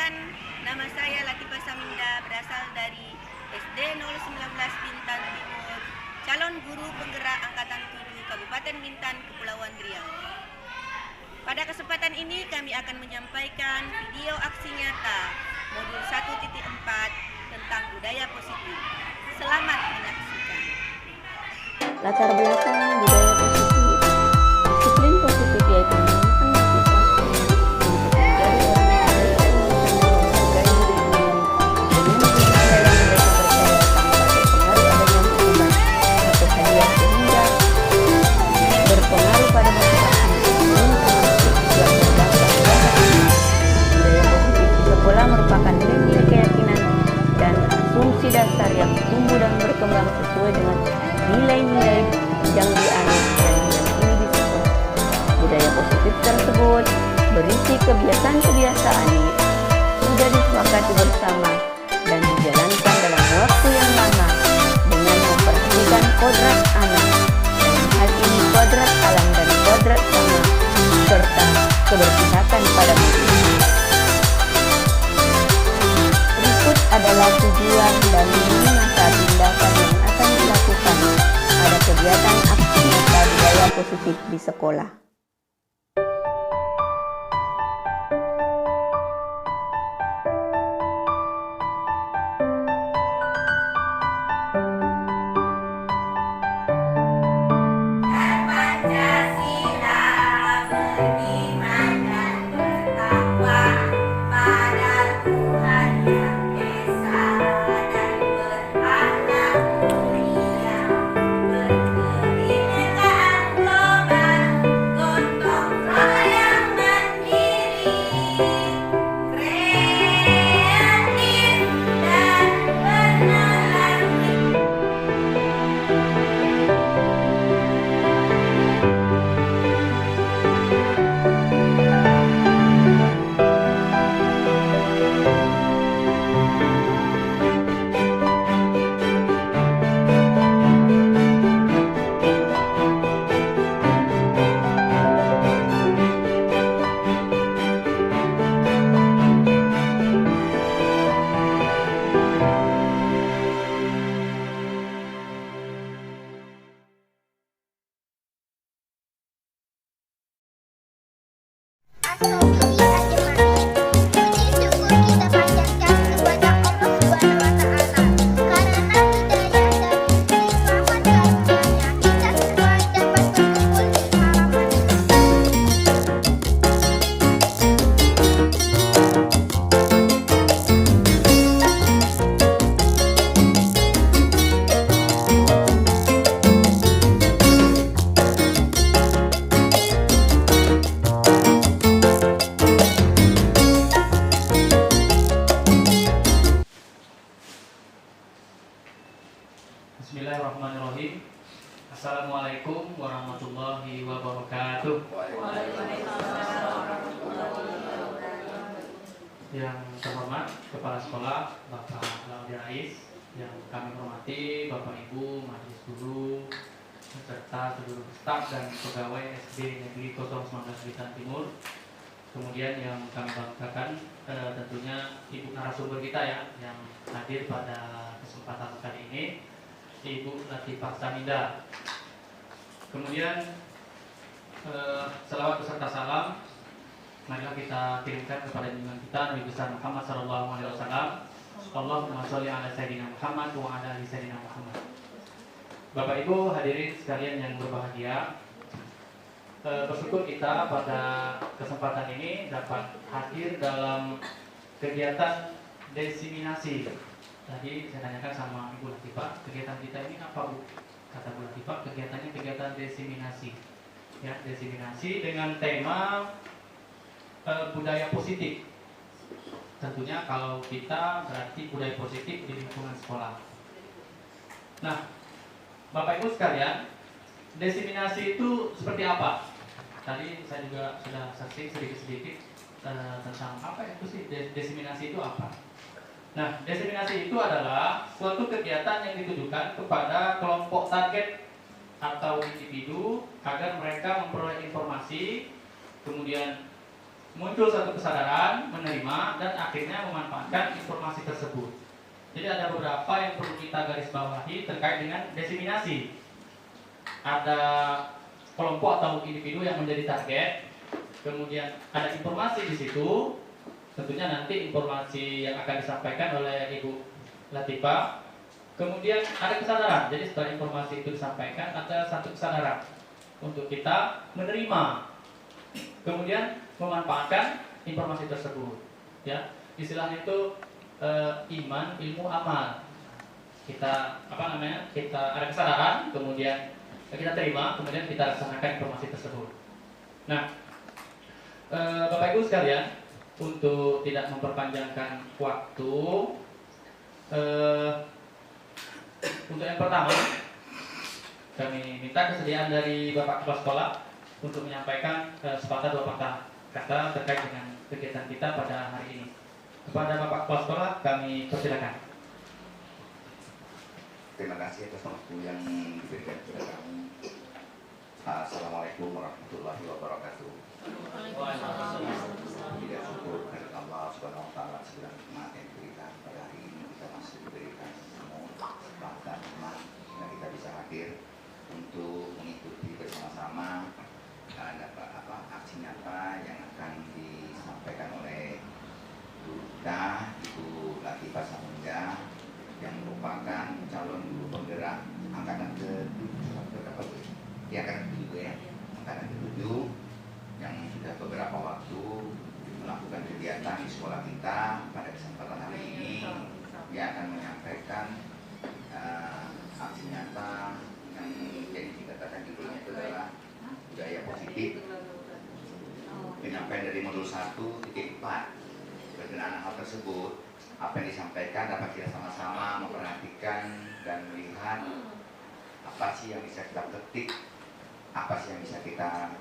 Perkenalkan, nama saya Latifah Saminda, berasal dari SD 019 Bintan Timur, calon guru penggerak Angkatan 7 Kabupaten Bintan, Kepulauan Riau. Pada kesempatan ini kami akan menyampaikan video aksi nyata modul 1.4 tentang budaya positif. Selamat menyaksikan. Latar belakang budaya positif. Disiplin positif yaitu merupakan nilai keyakinan dan asumsi dasar yang tumbuh dan berkembang sesuai dengan nilai-nilai yang dianut dan ini disebut. Budaya positif tersebut berisi kebiasaan-kebiasaan yang sudah disepakati bersama dan dijalankan dalam waktu yang lama dengan memperhatikan kodrat anak, dalam hal ini kodrat alam dan kodrat sama, serta keberpihakan pada manusia. Adalah tujuan dan masa tindakan yang akan dilakukan pada kegiatan aksi nyata budaya positif di sekolah. Bismillahirrahmanirrahim. Assalamualaikum warahmatullahi wabarakatuh. Yang terhormat Kepala Sekolah Bapak Laude Rais, yang kami hormati Bapak Ibu, Majelis Guru, serta seluruh staf dan pegawai SD Negeri 019 Bintan Timur. Kemudian yang kami banggakan tentunya Ibu narasumber kita ya, yang hadir pada kesempatan kali ini, Ibu Latifah Saminda. Kemudian selawat beserta salam marilah kita kirimkan kepada junjungan kita Nabi besar Muhammad SAW. Allahumma sholli ala sayyidina Muhammad wa ala ali sayyidina Muhammad. Bapak Ibu hadirin sekalian yang berbahagia, bersyukur kita pada kesempatan ini dapat hadir dalam kegiatan desiminasi. Tadi saya tanyakan sama Ibu Latifah, kegiatan kita ini apa, Bu? Kata Bu Latifah, kegiatannya kegiatan desiminasi. Ya, desiminasi dengan tema budaya positif. Tentunya kalau kita berarti budaya positif di lingkungan sekolah. Nah, Bapak Ibu sekalian, desiminasi itu seperti apa? Tadi saya juga sudah saksi sedikit-sedikit tentang apa itu sih desiminasi itu apa. Nah, desiminasi itu adalah suatu kegiatan yang ditujukan kepada kelompok target atau individu agar mereka memperoleh informasi, kemudian muncul satu kesadaran, menerima dan akhirnya memanfaatkan informasi tersebut. Jadi ada beberapa yang perlu kita garis bawahi terkait dengan diseminasi. Ada kelompok atau individu yang menjadi target, kemudian ada informasi di situ. Tentunya nanti informasi yang akan disampaikan oleh Ibu Latifah. Kemudian ada kesadaran. Jadi setelah informasi itu disampaikan, ada satu kesadaran untuk kita menerima, kemudian memanfaatkan informasi tersebut. Ya, istilahnya itu iman, ilmu, amal. Kita Kita ada kesadaran, kemudian kita terima, kemudian kita laksanakan informasi tersebut. Nah, Bapak Ibu sekalian, untuk tidak memperpanjangkan waktu, untuk yang pertama, kami minta kesediaan dari Bapak Kepala Sekolah untuk menyampaikan sepatah dua patah kata terkait dengan kegiatan kita pada hari ini. Kepada Bapak Kepala Sekolah, kami persilakan. Terima kasih atas waktu yang diberikan kepada kami. Assalamualaikum warahmatullahi wabarakatuh. Tidak syukur kepada Allah Subhanahu wa taala segala nikmat yang diberikan pada hari ini, kita masih diberikan semua kesempatan yang kita bisa hadir untuk mengikuti bersama-sama aksi nyata yang akan disampaikan oleh kita Ibu Latifah Samunda yang merupakan calon guru penggerak angkatan ke-7 yang sudah beberapa waktu melakukan kegiatan di sekolah kita. Pada kesempatan hari ini dia akan menyampaikan aksi nyata yang jadi dikatakan judulnya itu adalah budaya positif, penyampaian dari modul 1.4. Berkenaan hal tersebut, apa yang disampaikan dapat kita sama-sama memperhatikan dan melihat apa sih yang bisa kita petik, apa sih yang bisa kita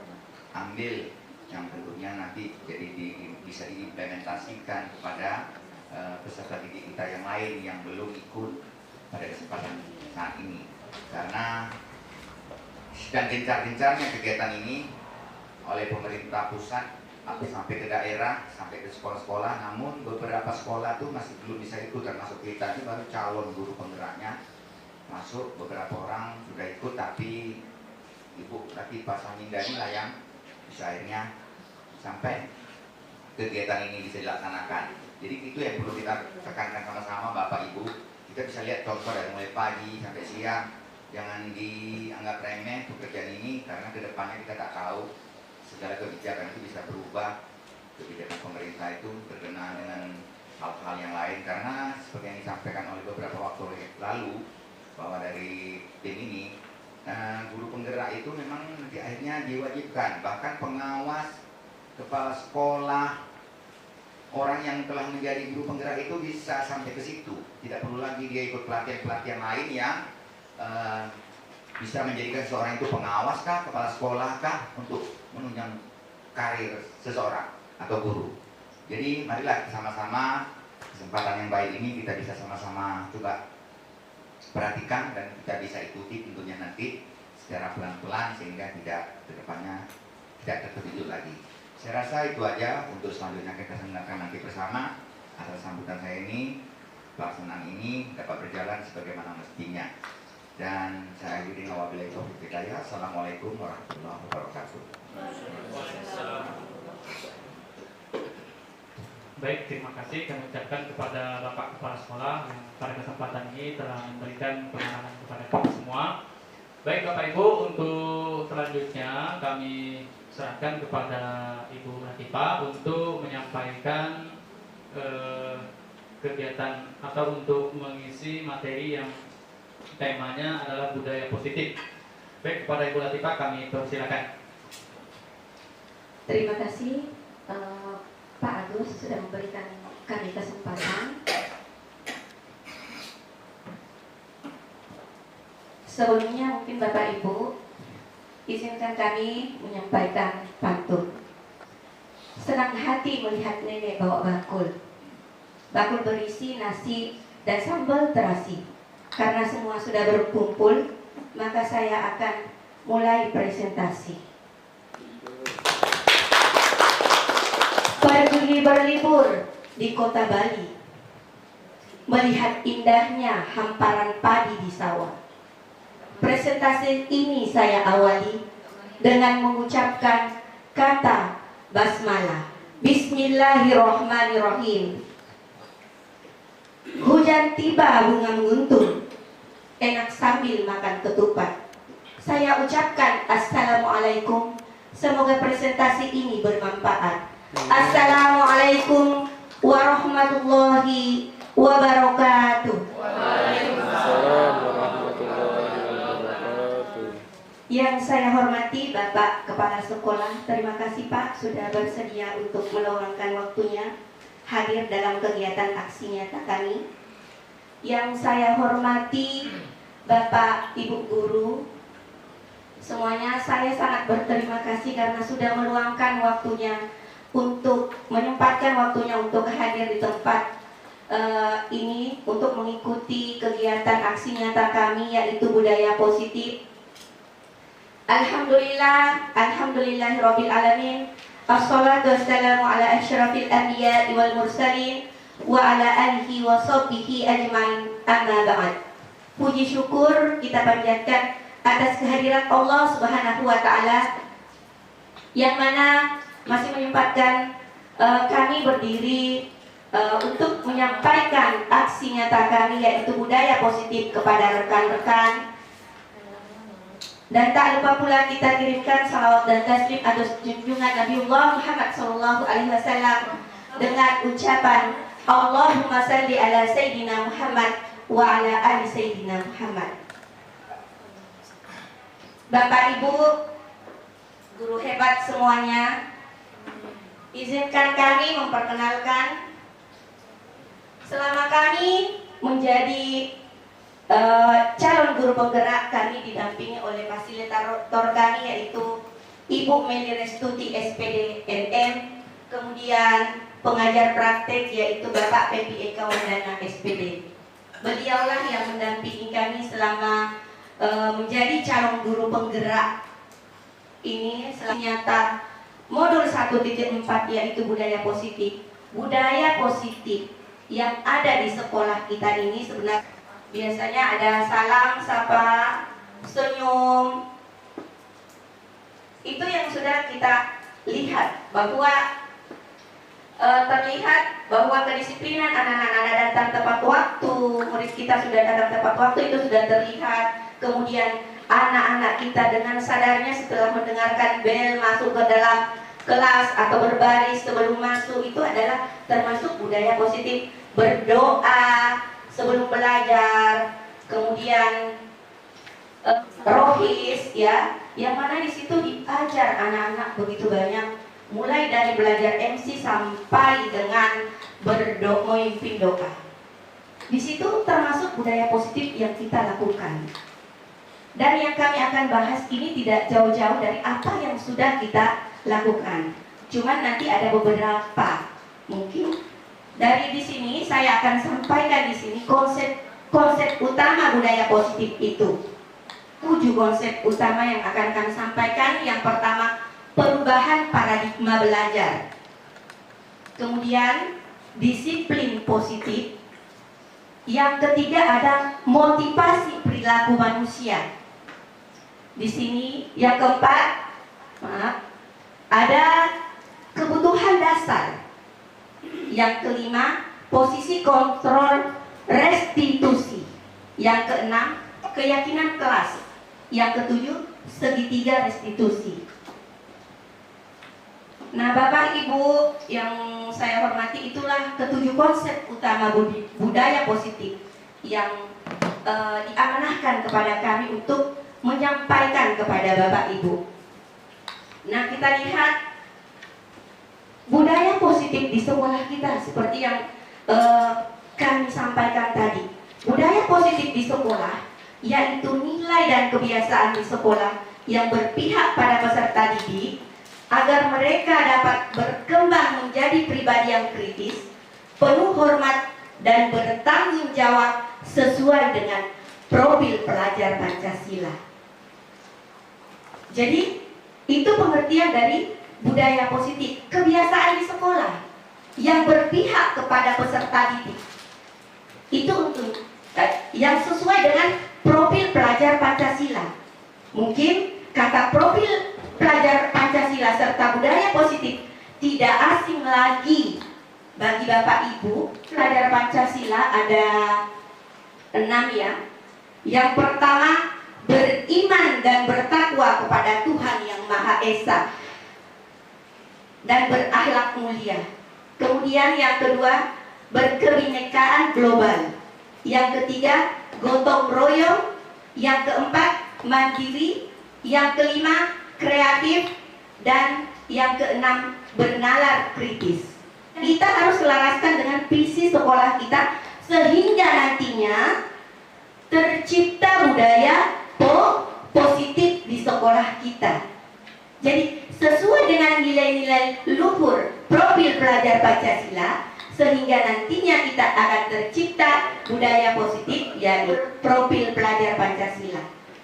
ambil, yang tentunya nanti jadi bisa diimplementasikan kepada peserta didik kita yang lain yang belum ikut pada kesempatan saat ini. Karena sedang gencar-gencarnya kegiatan ini oleh pemerintah pusat sampai ke daerah, sampai ke sekolah-sekolah, namun beberapa sekolah tuh masih belum bisa ikut, termasuk kita ini baru calon guru penggeraknya masuk, beberapa orang sudah ikut, tapi Ibu Latifah Samunda inilah yang bisa akhirnya sampai kegiatan ini bisa dilaksanakan. Jadi itu yang perlu kita tekankan sama-sama Bapak Ibu. Kita bisa lihat contoh dari mulai pagi sampai siang, jangan dianggap remeh pekerjaan ini, karena kedepannya kita tak tahu segala kebijakan itu bisa berubah. Kebijakan pemerintah itu berkenaan dengan hal-hal yang lain, karena seperti yang disampaikan oleh beberapa waktu lalu bahwa dari tim ini guru penggerak itu memang nanti akhirnya diwajibkan, bahkan pengawas, kepala sekolah, orang yang telah menjadi guru penggerak itu bisa sampai ke situ. Tidak perlu lagi dia ikut pelatihan-pelatihan lain yang bisa menjadikan seorang itu pengawas kah, kepala sekolah kah, untuk menunjang karir seseorang atau guru. Jadi marilah sama-sama kesempatan yang baik ini kita bisa sama-sama coba perhatikan dan kita bisa ikuti tentunya nanti secara pelan-pelan sehingga tidak kedepannya tidak terkejut lagi. Saya rasa itu aja untuk selanjutnya kita dengarkan nanti bersama atas sambutan saya ini, pelaksanaan ini dapat berjalan sebagaimana mestinya. Dan saya akhiri dengan wabillahi taufiq wal hidayah. Assalamualaikum warahmatullahi wabarakatuh. Baik, terima kasih kami ucapkan kepada Bapak Kepala Sekolah yang pada kesempatan ini telah memberikan pengarahan kepada kita semua. Baik Bapak Ibu, untuk selanjutnya kami serahkan kepada Ibu Latifah untuk menyampaikan kegiatan atau untuk mengisi materi yang temanya adalah budaya positif. Baik, kepada Ibu Latifah kami persilakan. Terima kasih Pak Agus sudah memberikan kami kesempatan. Sebelumnya mungkin Bapak Ibu izinkan kami menyampaikan pantun. Senang hati melihat nenek bawa bakul. Bakul berisi nasi dan sambal terasi. Karena semua sudah berkumpul, maka saya akan mulai presentasi. Pergi berlibur di kota Bali, melihat indahnya hamparan padi di sawah. Presentasi ini saya awali dengan mengucapkan kata basmalah. Bismillahirrohmanirrohim. Hujan tiba, bunga menguntung, enak sambil makan ketupat. Saya ucapkan assalamualaikum. Semoga presentasi ini bermanfaat. Assalamualaikum warahmatullahi wabarakatuh. Waalaikumsalam warahmatullahi wabarakatuh. Yang saya hormati Bapak Kepala Sekolah, terima kasih Pak sudah bersedia untuk meluangkan waktunya hadir dalam kegiatan aksi nyata kami. Yang saya hormati Bapak Ibu Guru, semuanya saya sangat berterima kasih karena sudah meluangkan waktunya untuk menyempatkan waktunya untuk hadir di tempat ini untuk mengikuti kegiatan aksi nyata kami yaitu budaya positif. Alhamdulillah, alhamdulillahirabbil alamin. Assalatu wassalamu ala asyrafil anbiya'i wal mursalin wa ala alihi wa sahbihi ajmain. Amma ba'd. Puji syukur kita panjatkan atas kehadiran Allah Subhanahu wa taala yang mana masih menyempatkan kami berdiri untuk menyampaikan aksi nyata kami yaitu budaya positif kepada rekan-rekan. Dan tak lupa pula kita kirimkan salawat dan taslim atas junjungan Nabiullah Muhammad SAW dengan ucapan Allahumma salli ala Sayyidina Muhammad wa ala ali Sayyidina Muhammad. Bapak Ibu, guru hebat semuanya, izinkan kami memperkenalkan. Selama kami menjadi calon guru penggerak, kami didampingi oleh fasilitator kami yaitu Ibu Meli Restuti SPD NM, kemudian pengajar praktek yaitu Bapak Pepi Eka Wandana SPD. Beliaulah yang mendampingi kami selama menjadi calon guru penggerak ini. Ternyata modul 1.4 yaitu budaya positif. Budaya positif yang ada di sekolah kita ini sebenarnya biasanya ada salam, sapa, senyum. Itu yang sudah kita lihat bahwa terlihat bahwa kedisiplinan anak-anak datang tepat waktu, murid kita sudah datang tepat waktu, itu sudah terlihat. Kemudian anak-anak kita dengan sadarnya setelah mendengarkan bel masuk ke dalam kelas atau berbaris sebelum masuk, itu adalah termasuk budaya positif. Berdoa sebelum belajar, kemudian rohis ya, yang mana di situ diajar anak-anak begitu banyak, mulai dari belajar MC sampai dengan memimpin doa. Di situ termasuk budaya positif yang kita lakukan. Dan yang kami akan bahas ini tidak jauh-jauh dari apa yang sudah kita lakukan. Cuman nanti ada beberapa mungkin dari di sini saya akan sampaikan di sini konsep utama budaya positif itu. 7 konsep utama yang akan kami sampaikan. Yang pertama, perubahan paradigma belajar. Kemudian disiplin positif. Yang ketiga ada motivasi perilaku manusia. Di sini yang keempat, ada kebutuhan dasar. Yang kelima, posisi kontrol restitusi. Yang keenam, keyakinan kelas. Yang ketujuh, segitiga restitusi. Nah, Bapak Ibu yang saya hormati, itulah ketujuh konsep utama budaya positif yang diamanahkan kepada kami untuk menyampaikan kepada Bapak Ibu. Nah, kita lihat budaya positif di sekolah kita seperti yang kami sampaikan tadi. Budaya positif di sekolah yaitu nilai dan kebiasaan di sekolah yang berpihak pada peserta didik agar mereka dapat berkembang menjadi pribadi yang kritis, penuh hormat dan bertanggung jawab sesuai dengan profil pelajar Pancasila. Jadi itu pengertian dari budaya positif, kebiasaan di sekolah. yang berpihak kepada peserta didik. Itu untuk yang sesuai dengan profil pelajar Pancasila. Mungkin kata profil pelajar Pancasila serta budaya positif tidak asing lagi bagi Bapak Ibu. Pelajar Pancasila ada 6 ya. Yang pertama, beriman dan bertakwa kepada Tuhan yang Maha Esa dan berakhlak mulia. Kemudian yang kedua, berkebinekaan global. Yang ketiga, gotong royong. Yang keempat, mandiri. Yang kelima, kreatif. Dan yang keenam, bernalar kritis. Kita harus selaraskan dengan visi sekolah kita sehingga nantinya tercipta budaya positif di sekolah kita. Jadi sesuai dengan nilai-nilai luhur profil pelajar Pancasila, sehingga nantinya kita akan tercipta budaya positif, yaitu profil pelajar Pancasila.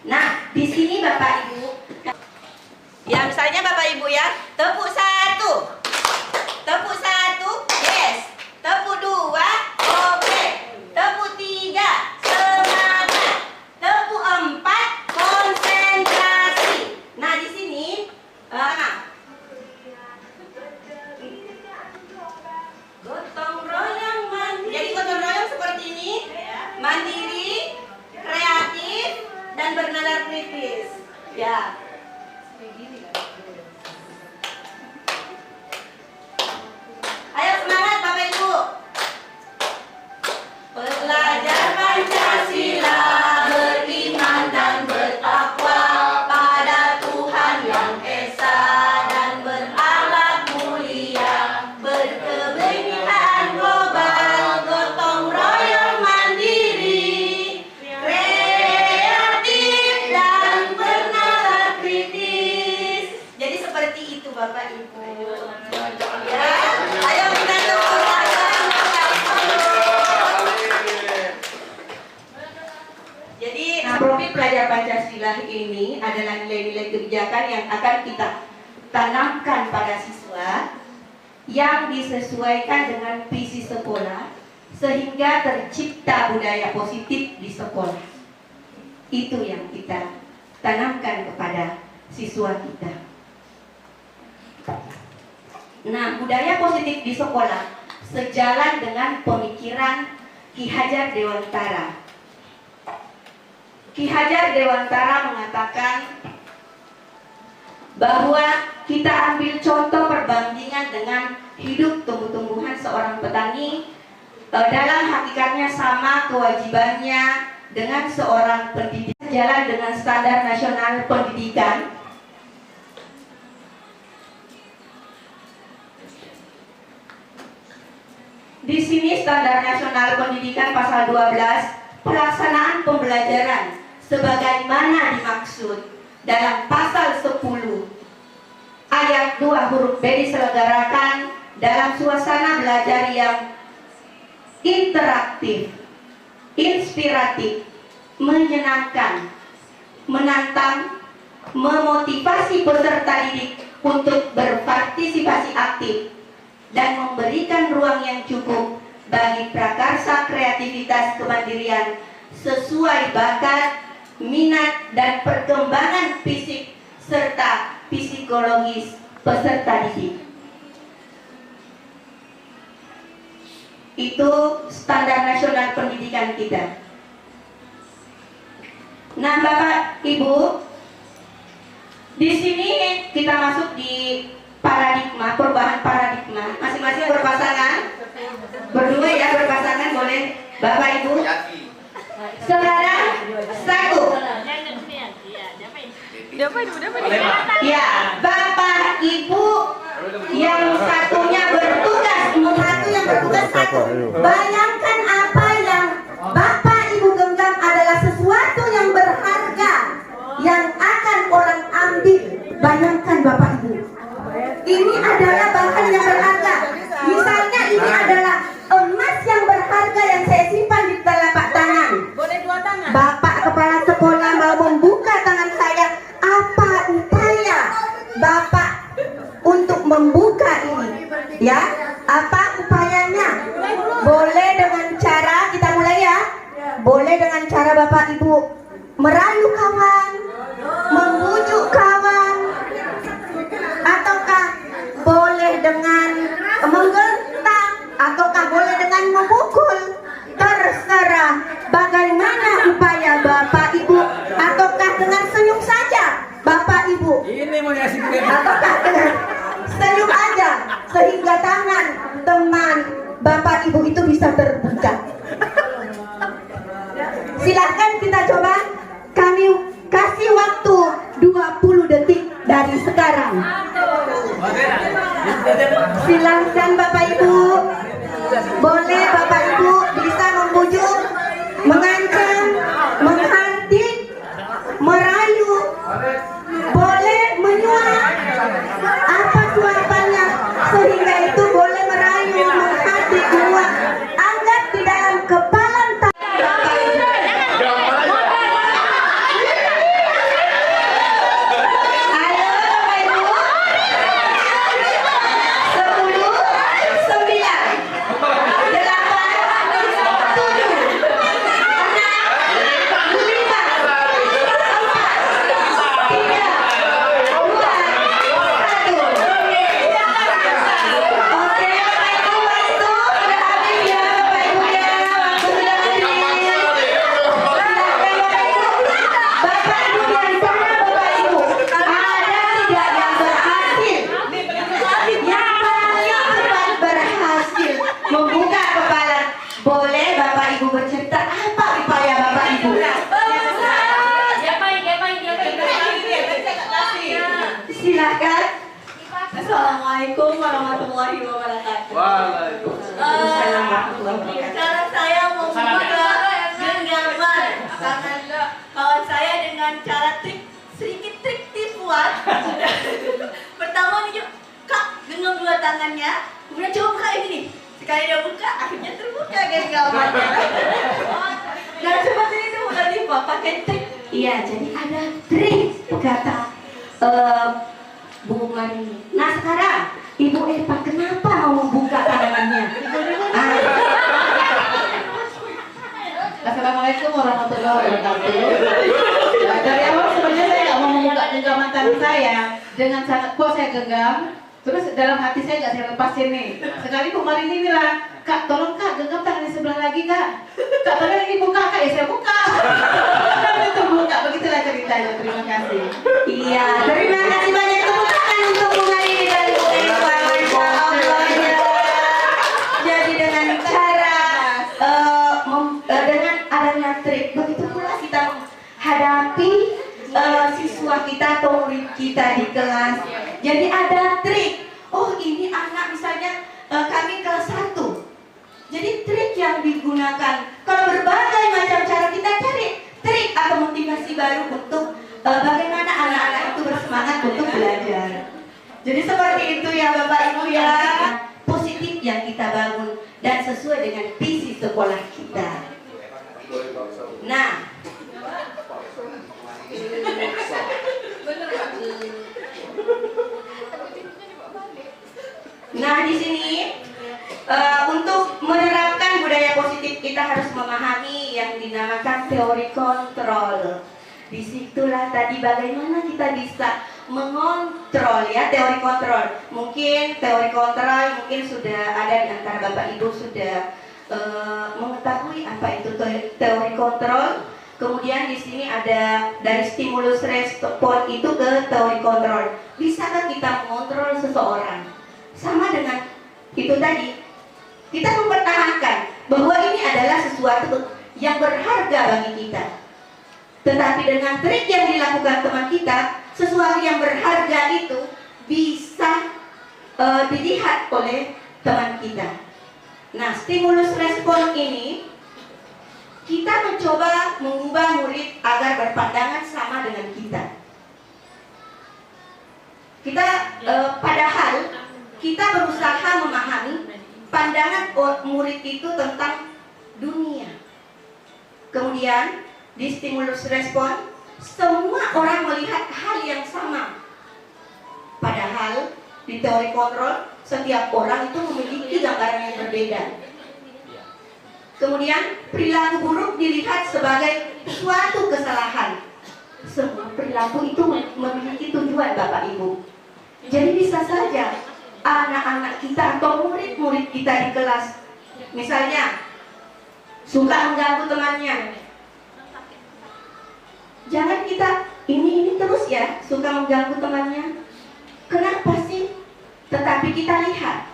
Nah, di sini Bapak Ibu, ya misalnya Bapak Ibu ya, tepuk 1, tepuk 1, yes, tepuk 2, oke, tepuk 3, semangat, tepuk 4, konsentrasi. Nah di sini, gotong royong mandiri. Jadi gotong royong seperti ini, mandiri, kreatif, dan bernalar kritis. Ya. Ayo semangat Bapak Ibu. Pelajar Pancasila beriman dan bertakwa pada Tuhan yang Esa dan berakhlak mulia, berkebinekaan global, gotong royong mandiri, kreatif dan bernalar kritis. Jadi seperti itu Bapak Ibu. Ya, ayo kita tepuk tangan. Jadi profil pelajar Pancasila ini adalah nilai-nilai kebijakan yang akan kita tanamkan pada siswa yang disesuaikan dengan visi sekolah sehingga tercipta budaya positif di sekolah. Itu yang kita tanamkan kepada siswa kita. Nah, budaya positif di sekolah sejalan dengan pemikiran Ki Hajar Dewantara. Ki Hajar Dewantara mengatakan bahwa kita ambil contoh perbandingan dengan hidup tumbuh-tumbuhan seorang petani, dalam hakikatnya sama kewajibannya dengan seorang pendidik. Jalan dengan standar nasional pendidikan. Di sini standar nasional pendidikan pasal 12, pelaksanaan pembelajaran sebagaimana dimaksud dalam pasal 10 ayat 2 huruf B diselenggarakan dalam suasana belajar yang interaktif, inspiratif, menyenangkan, menantang, memotivasi peserta didik untuk berpartisipasi aktif dan memberikan ruang yang cukup bagi prakarsa kreativitas kemandirian sesuai bakat, minat, dan perkembangan fisik serta psikologis peserta didik. Itu standar nasional pendidikan kita. Nah, Bapak Ibu, di sini kita masuk di paradigma, perubahan paradigma. Masing-masing berpasangan, berdua ya, berpasangan boleh Bapak Ibu. Sekarang 1. Ya, Bapak Ibu yang satunya bertugas, satu yang bertugas 1. Bayangkan apa yang Bapak Ibu genggam adalah sesuatu yang berharga yang akan orang ambil. Bayangkan Bapak Ibu. Ini adalah bahan yang berharga. Misalnya ini adalah emas yang berharga yang saya simpan di telapak tangan. Bapak kepala sekolah mau membuka tangan saya, apa upaya Bapak untuk membuka ini? Ya, apa upaya terbuka. Silakan kita coba. Kami kasih waktu 20 detik dari sekarang. Silakan Bapak Ibu. Boleh Bapak Ibu bisa membujuk, mengancam, menghardik, merayu, boleh menyuap apa suapannya, sehingga itu boleh merayu, menghardik, menyuap. Anggap di dalam kepalan Bapak Ibu. Ayo Bapak Ibu. 10, 9, 8, Silakan. Assalamualaikum warahmatullahi wabarakatuh. Sekarang saya mau membuka genggaman karena kawan saya dengan cara sedikit trik tipuan. Pertama nih, Kak, genggam dua tangannya, kemudian coba buka ini nih. Sekali dia buka, akhirnya terbuka genggamannya. Dan seperti itu bukan tipu, pakai trik. Iya, jadi ada trik kata Bu Marini. Nah sekarang Ibu Eva kenapa mau membuka tangannya? Assalamualaikum warahmatullahi wabarakatuh. Dari awal sebenarnya saya nggak mau membuka genggaman tangan saya dengan sangat kuat saya genggam. Terus dalam hati saya nggak saya lepasin nih. Sekali Bu Marini bilang, Kak tolong Kak genggam tangan di sebelah lagi Kak. Kak tolong ini buka Kak, ya saya buka. Dan terbuka, begitulah ceritanya. Terima kasih. Iya, terima kasih banyak, tepuk tangan untuk Bu Marini dan Bu Eva. Masya Allah ya. Jadi dengan cara dengan adanya trik, begitu pula kita menghadapi siswa kita atau murid kita di kelas. Jadi ada trik. Oh ini anak misalnya kami kelas 1. Jadi trik yang digunakan. Kalau berbagai macam cara kita cari trik atau motivasi baru untuk bagaimana anak-anak itu bersemangat untuk belajar. Jadi seperti itu ya Bapak Ibu ya. Positif yang kita bangun dan sesuai dengan visi sekolah kita. Nah di sini untuk menerapkan budaya positif kita harus memahami yang dinamakan teori kontrol. Disitulah tadi bagaimana kita bisa mengontrol ya, teori kontrol. Mungkin teori kontrol mungkin sudah ada di antara Bapak Ibu sudah mengetahui apa itu teori kontrol. Kemudian di sini ada dari stimulus respon itu ke teori kontrol. Bisakah kita mengontrol seseorang? Sama dengan itu tadi, kita mempertahankan bahwa ini adalah sesuatu yang berharga bagi kita. Tetapi dengan trik yang dilakukan teman kita, sesuatu yang berharga itu bisa dilihat oleh teman kita. Nah, stimulus respon ini kita mencoba mengubah murid agar berpandangan sama dengan kita. Padahal kita berusaha memahami pandangan murid itu tentang dunia. Kemudian di stimulus respon, semua orang melihat hal yang sama. Padahal di teori kontrol, setiap orang itu memiliki gambaran yang berbeda. Kemudian perilaku buruk dilihat sebagai suatu kesalahan. Semua perilaku itu memiliki tujuan Bapak Ibu. Jadi bisa saja anak-anak kita atau murid-murid kita di kelas misalnya suka mengganggu temannya. Jangan kita ini terus ya, suka mengganggu temannya. Kenapa sih? Tetapi kita lihat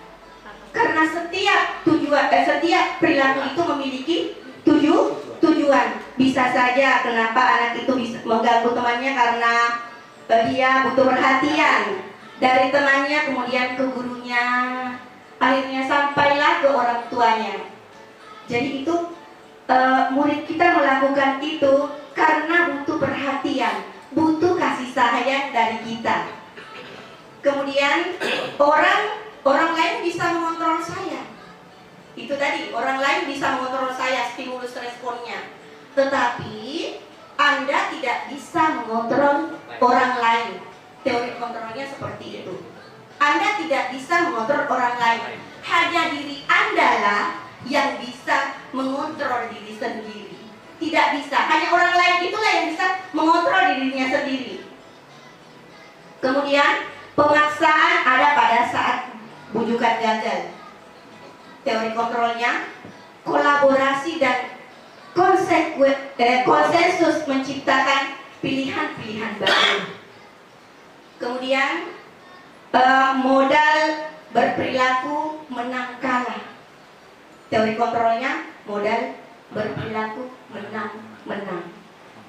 Karena setiap setiap perilaku itu memiliki tujuan. Bisa saja kenapa anak itu bisa mengganggu temannya karena dia butuh perhatian dari temannya, kemudian ke gurunya, akhirnya sampailah ke orang tuanya. Jadi itu murid kita melakukan itu karena butuh perhatian, butuh kasih sayang dari kita. Kemudian orang lain bisa mengontrol saya. Itu tadi, orang lain bisa mengontrol saya, stimulus responnya. Tetapi Anda tidak bisa mengontrol orang lain. Teori kontrolnya seperti itu. Anda tidak bisa mengontrol orang lain. Hanya diri Anda lah yang bisa mengontrol diri sendiri. Tidak bisa. Hanya orang lain itulah yang bisa mengontrol dirinya sendiri. Kemudian pemaksaan ada pada saat bujukan gagal. Teori kontrolnya, kolaborasi dan konsensus menciptakan pilihan-pilihan baru. Kemudian modal berperilaku menang kalah. Teori kontrolnya, modal berperilaku menang.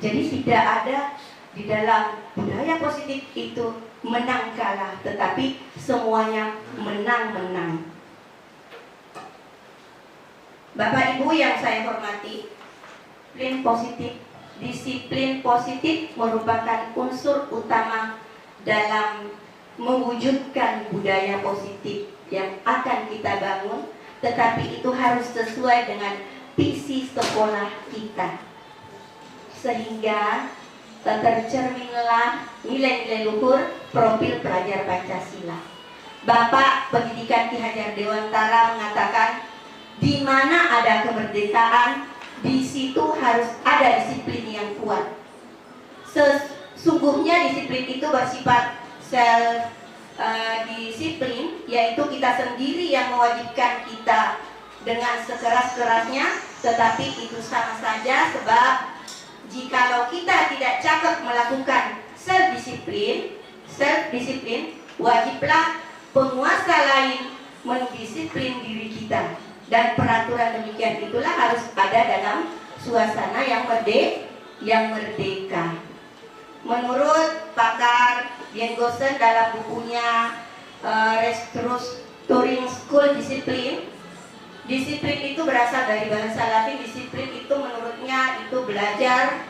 Jadi tidak ada di dalam budaya positif itu menang kalah, tetapi semuanya menang. Bapak Ibu yang saya hormati, disiplin positif merupakan unsur utama dalam mewujudkan budaya positif yang akan kita bangun, tetapi itu harus sesuai dengan visi sekolah kita, sehingga tercerminlah nilai-nilai luhur profil pelajar Pancasila. Bapak Pendidikan Ki Hajar Dewantara mengatakan, di mana ada kemerdekaan, di situ harus ada disiplin yang kuat. Sesungguhnya disiplin itu bersifat self disiplin, yaitu kita sendiri yang mewajibkan kita dengan sekeras-kerasnya, tetapi itu sama saja, sebab jikalau kita tidak cakap melakukan self disiplin, wajiblah penguasa lain mendisiplin diri kita. Dan peraturan demikian itulah harus ada dalam suasana yang merdeka. Menurut pakar Dian Gosen dalam bukunya Restructuring School Discipline, disiplin itu berasal dari bahasa Latin. Disiplin itu menurutnya itu belajar,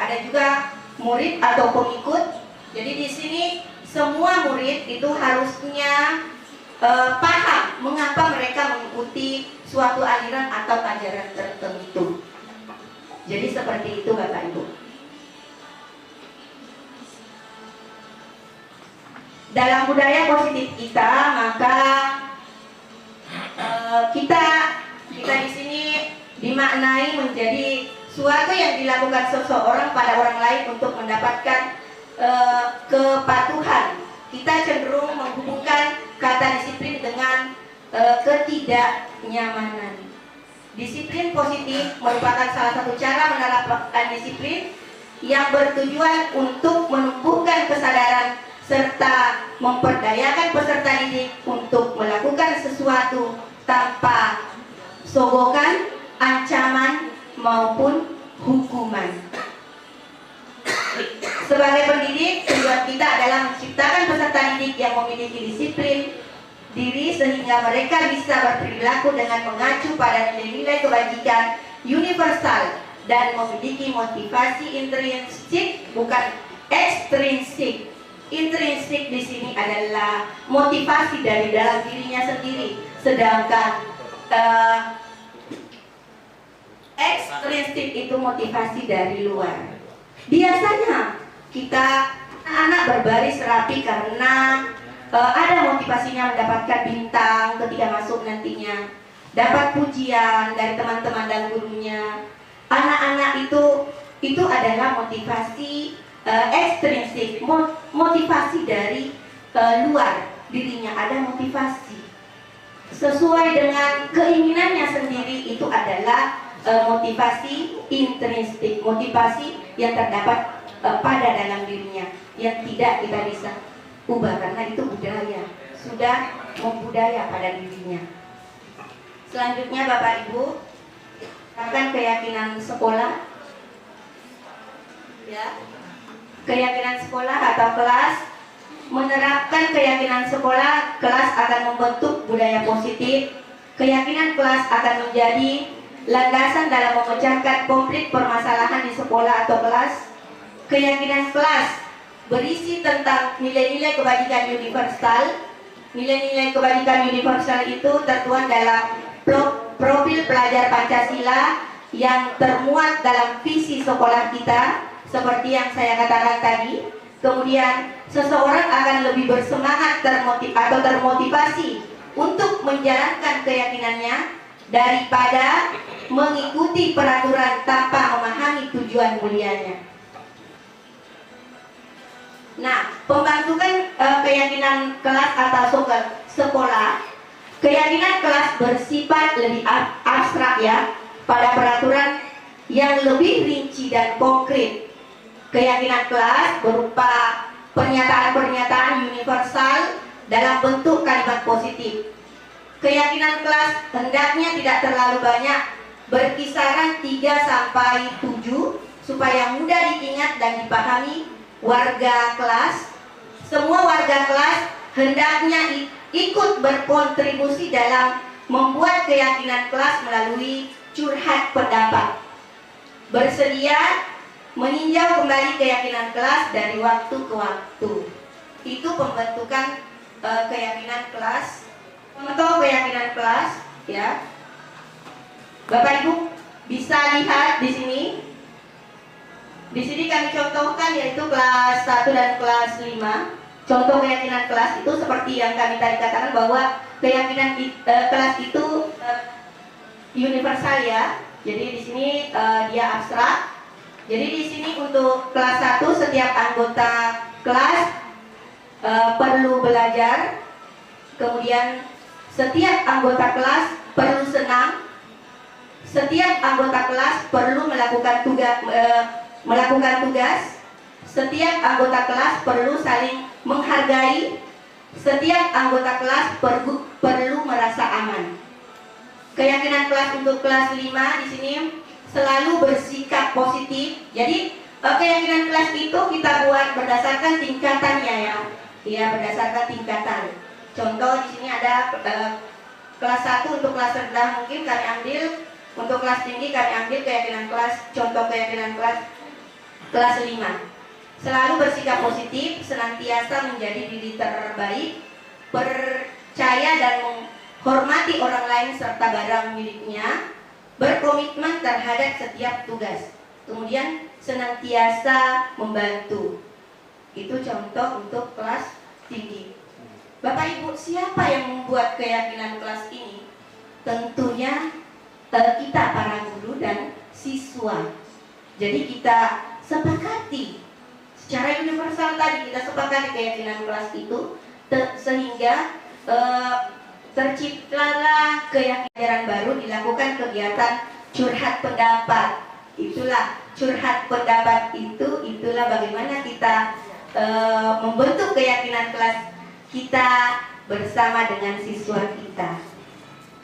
ada juga murid atau pengikut. Jadi di sini semua murid itu harusnya paham mengapa mereka mengikuti suatu aliran atau ajaran tertentu. Jadi seperti itu Bapak Ibu. Dalam budaya positif kita, maka kita di sini dimaknai menjadi suatu yang dilakukan seseorang pada orang lain untuk mendapatkan kepatuhan. Kita cenderung menghubungkan kata disiplin dengan ketidaknyamanan. Disiplin positif merupakan salah satu cara menerapkan disiplin yang bertujuan untuk menumbuhkan kesadaran serta memperdayakan peserta didik untuk melakukan sesuatu tanpa sogokan, ancaman maupun hukuman. Sebagai pendidik, tujuan kita adalah menciptakan peserta didik yang memiliki disiplin diri sehingga mereka bisa berperilaku dengan mengacu pada nilai-nilai kebajikan universal dan memiliki motivasi intrinsik, bukan ekstrinsik. Intrinsik di sini adalah motivasi dari dalam dirinya sendiri, sedangkan ekstrinsik itu motivasi dari luar. Biasanya kita anak berbaris rapi karena ada motivasinya mendapatkan bintang ketika masuk nantinya, dapat pujian dari teman-teman dan gurunya. Anak-anak itu adalah motivasi ekstrinsik, motivasi dari luar dirinya, ada motivasi sesuai dengan keinginannya sendiri, itu adalah motivasi intrinsik, motivasi yang terdapat pada dalam dirinya, yang tidak kita bisa ubah karena itu budaya, sudah membudaya pada dirinya. Selanjutnya Bapak Ibu, akan keyakinan sekolah, ya, keyakinan sekolah atau kelas. Menerapkan keyakinan sekolah, kelas akan membentuk budaya positif. Keyakinan kelas akan menjadi landasan dalam memecahkan konflik permasalahan di sekolah atau kelas. Keyakinan kelas berisi tentang nilai-nilai kebajikan universal. Nilai-nilai kebajikan universal itu tertuang dalam profil pelajar Pancasila yang termuat dalam visi sekolah kita, seperti yang saya katakan tadi. Kemudian seseorang akan lebih bersemangat termotivasi untuk menjalankan keyakinannya daripada mengikuti peraturan tanpa memahami tujuan mulianya. Nah, pembentukan keyakinan kelas atau sekolah, keyakinan kelas bersifat lebih abstrak ya, pada peraturan yang lebih rinci dan konkret. Keyakinan kelas berupa pernyataan-pernyataan universal dalam bentuk kalimat positif. Keyakinan kelas hendaknya tidak terlalu banyak, berkisaran 3-7 supaya mudah diingat dan dipahami warga kelas. Semua warga kelas hendaknya ikut berkontribusi dalam membuat keyakinan kelas melalui curhat pendapat. Bersedia meninjau kembali keyakinan kelas dari waktu ke waktu. Itu pembentukan keyakinan kelas. Contoh keyakinan kelas, ya. Bapak Ibu bisa lihat di sini. Di sini kami contohkan yaitu kelas 1 dan kelas 5. Contoh keyakinan kelas itu seperti yang kami tadi katakan bahwa keyakinan kelas itu universal ya. Jadi di sini dia abstrak. Jadi di sini untuk kelas 1 setiap anggota kelas perlu belajar. Kemudian setiap anggota kelas perlu senang. Setiap anggota kelas perlu melakukan tugas. Setiap anggota kelas perlu saling menghargai. Setiap anggota kelas perlu merasa aman. Keyakinan kelas untuk kelas 5 di sini selalu bersikap positif. Jadi keyakinan kelas itu kita buat berdasarkan tingkatannya ya. Ya, berdasarkan tingkatan. Contoh di sini ada kelas 1 untuk kelas rendah mungkin kami ambil, untuk kelas tinggi kami ambil keyakinan kelas, contoh keyakinan kelas 5. Selalu bersikap positif, senantiasa menjadi diri terbaik, percaya dan menghormati orang lain serta barang miliknya, berkomitmen terhadap setiap tugas, kemudian senantiasa membantu. Itu contoh untuk kelas tinggi. Bapak Ibu, siapa yang membuat keyakinan kelas ini? Tentunya kita para guru dan siswa. Jadi kita sepakati secara universal tadi, kita sepakati keyakinan kelas itu sehingga terciptalah keyakinan baru, dilakukan kegiatan curhat pendapat. Itulah curhat pendapat itulah bagaimana kita membentuk keyakinan kelas kita bersama dengan siswa kita.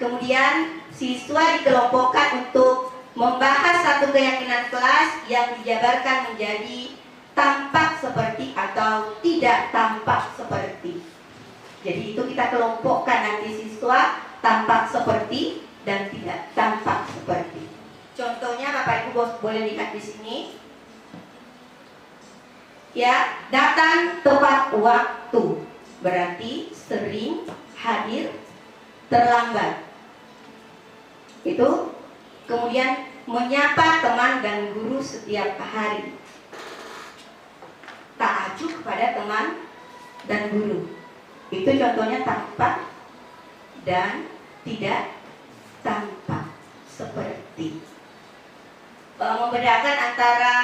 Kemudian siswa dikelompokkan untuk membahas satu keyakinan kelas yang dijabarkan menjadi tampak seperti atau tidak tampak seperti. Jadi itu kita kelompokkan nanti siswa tampak seperti dan tidak tampak seperti. Contohnya Bapak Ibu boleh lihat di sini. Ya, datang tepat waktu berarti sering hadir, terlambat. Itu kemudian menyapa teman dan guru setiap hari. Tak acuh kepada teman dan guru. Itu contohnya tampak dan tidak tampak seperti. Membedakan antara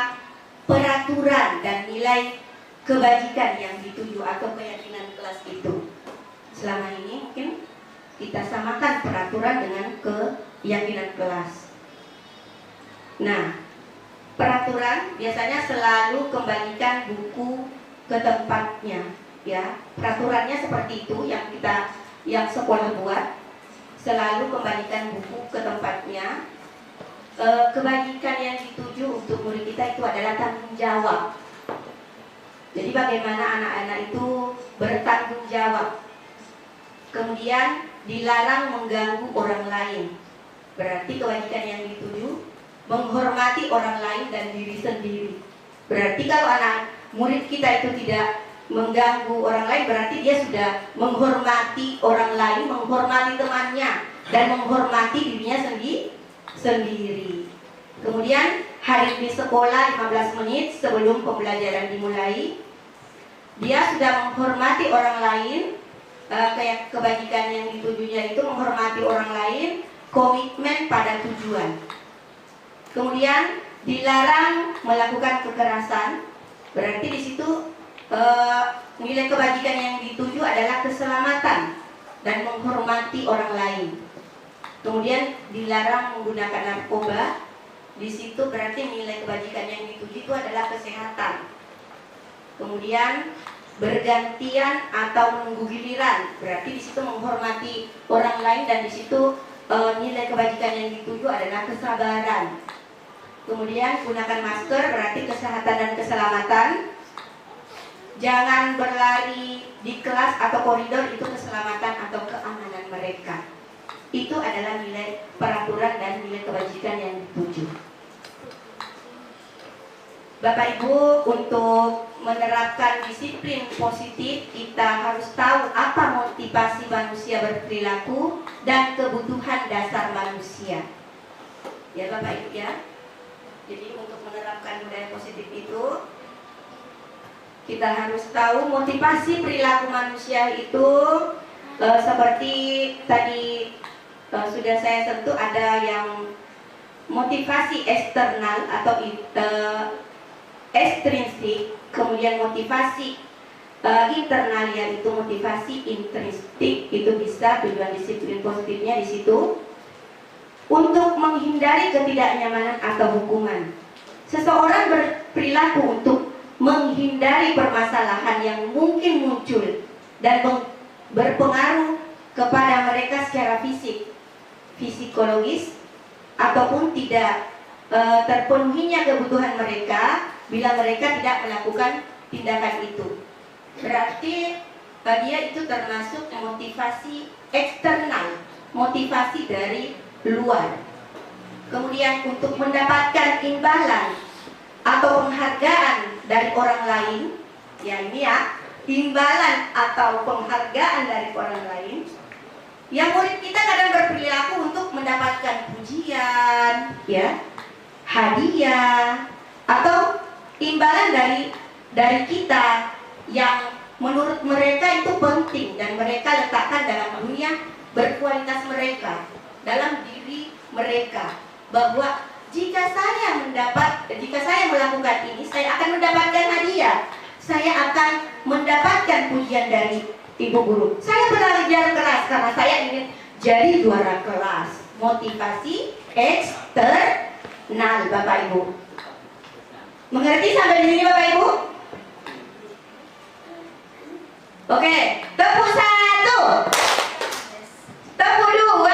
peraturan dan nilai kebajikan yang dituju atau keyakinan kelas itu. Selama ini mungkin kita samakan peraturan dengan keyakinan kelas. Nah, peraturan biasanya selalu kembalikan buku ke tempatnya, ya. Peraturannya seperti itu yang kita yang sekolah buat, selalu kembalikan buku ke tempatnya. Kebajikan yang dituju untuk murid kita itu adalah tanggung jawab. Jadi bagaimana anak-anak itu bertanggung jawab. Kemudian dilarang mengganggu orang lain. Berarti kebajikan yang dituju menghormati orang lain dan diri sendiri. Berarti kalau anak murid kita itu tidak mengganggu orang lain, berarti dia sudah menghormati orang lain, menghormati temannya, dan menghormati dirinya sendiri. Kemudian hadir di sekolah 15 menit sebelum pembelajaran dimulai. Dia sudah menghormati orang lain, kayak kebajikan yang ditujunya itu menghormati orang lain, komitmen pada tujuan. Kemudian dilarang melakukan kekerasan. Berarti di situ nilai kebajikan yang dituju adalah keselamatan dan menghormati orang lain. Kemudian dilarang menggunakan narkoba. Di situ berarti nilai kebajikan yang dituju itu adalah kesehatan. Kemudian bergantian atau menunggu giliran. Berarti di situ menghormati orang lain, dan di situ nilai kebajikan yang dituju adalah kesabaran. Kemudian gunakan masker, berarti kesehatan dan keselamatan. Jangan berlari di kelas atau koridor, itu keselamatan atau keamanan mereka. Itu adalah nilai peraturan dan nilai kebajikan yang dituju. Bapak Ibu, untuk menerapkan disiplin positif, kita harus tahu apa motivasi manusia berperilaku dan kebutuhan dasar manusia. Ya Bapak Ibu ya. Jadi untuk menerapkan budaya positif itu, kita harus tahu motivasi perilaku manusia itu seperti tadi sudah saya sentuh, ada yang motivasi eksternal atau ekstrinsik, kemudian motivasi internal yaitu motivasi intrinsik. Itu bisa tujuan disiplin positifnya di situ untuk menghindari ketidaknyamanan atau hukuman. Seseorang berperilaku untuk menghindari permasalahan yang mungkin muncul dan berpengaruh kepada mereka secara fisik, psikologis, ataupun tidak terpenuhinya kebutuhan mereka bila mereka tidak melakukan tindakan itu. Berarti dia itu termasuk motivasi eksternal, motivasi dari luar. Kemudian untuk mendapatkan imbalan atau penghargaan dari orang lain, ya ini ya, imbalan atau penghargaan dari orang lain. Yang murid kita kadang berperilaku untuk mendapatkan pujian, ya, hadiah, atau imbalan dari kita yang menurut mereka itu penting dan mereka letakkan dalam dunia berkualitas mereka, dalam diri mereka, bahwa jika saya melakukan ini, saya akan mendapatkan hadiah, saya akan mendapatkan pujian dari ibu guru, saya belajar keras karena saya ingin jadi juara kelas. Motivasi eksternal, Bapak Ibu. Mengerti sampai di sini Bapak Ibu? Oke, tepuk 1, tepuk 2.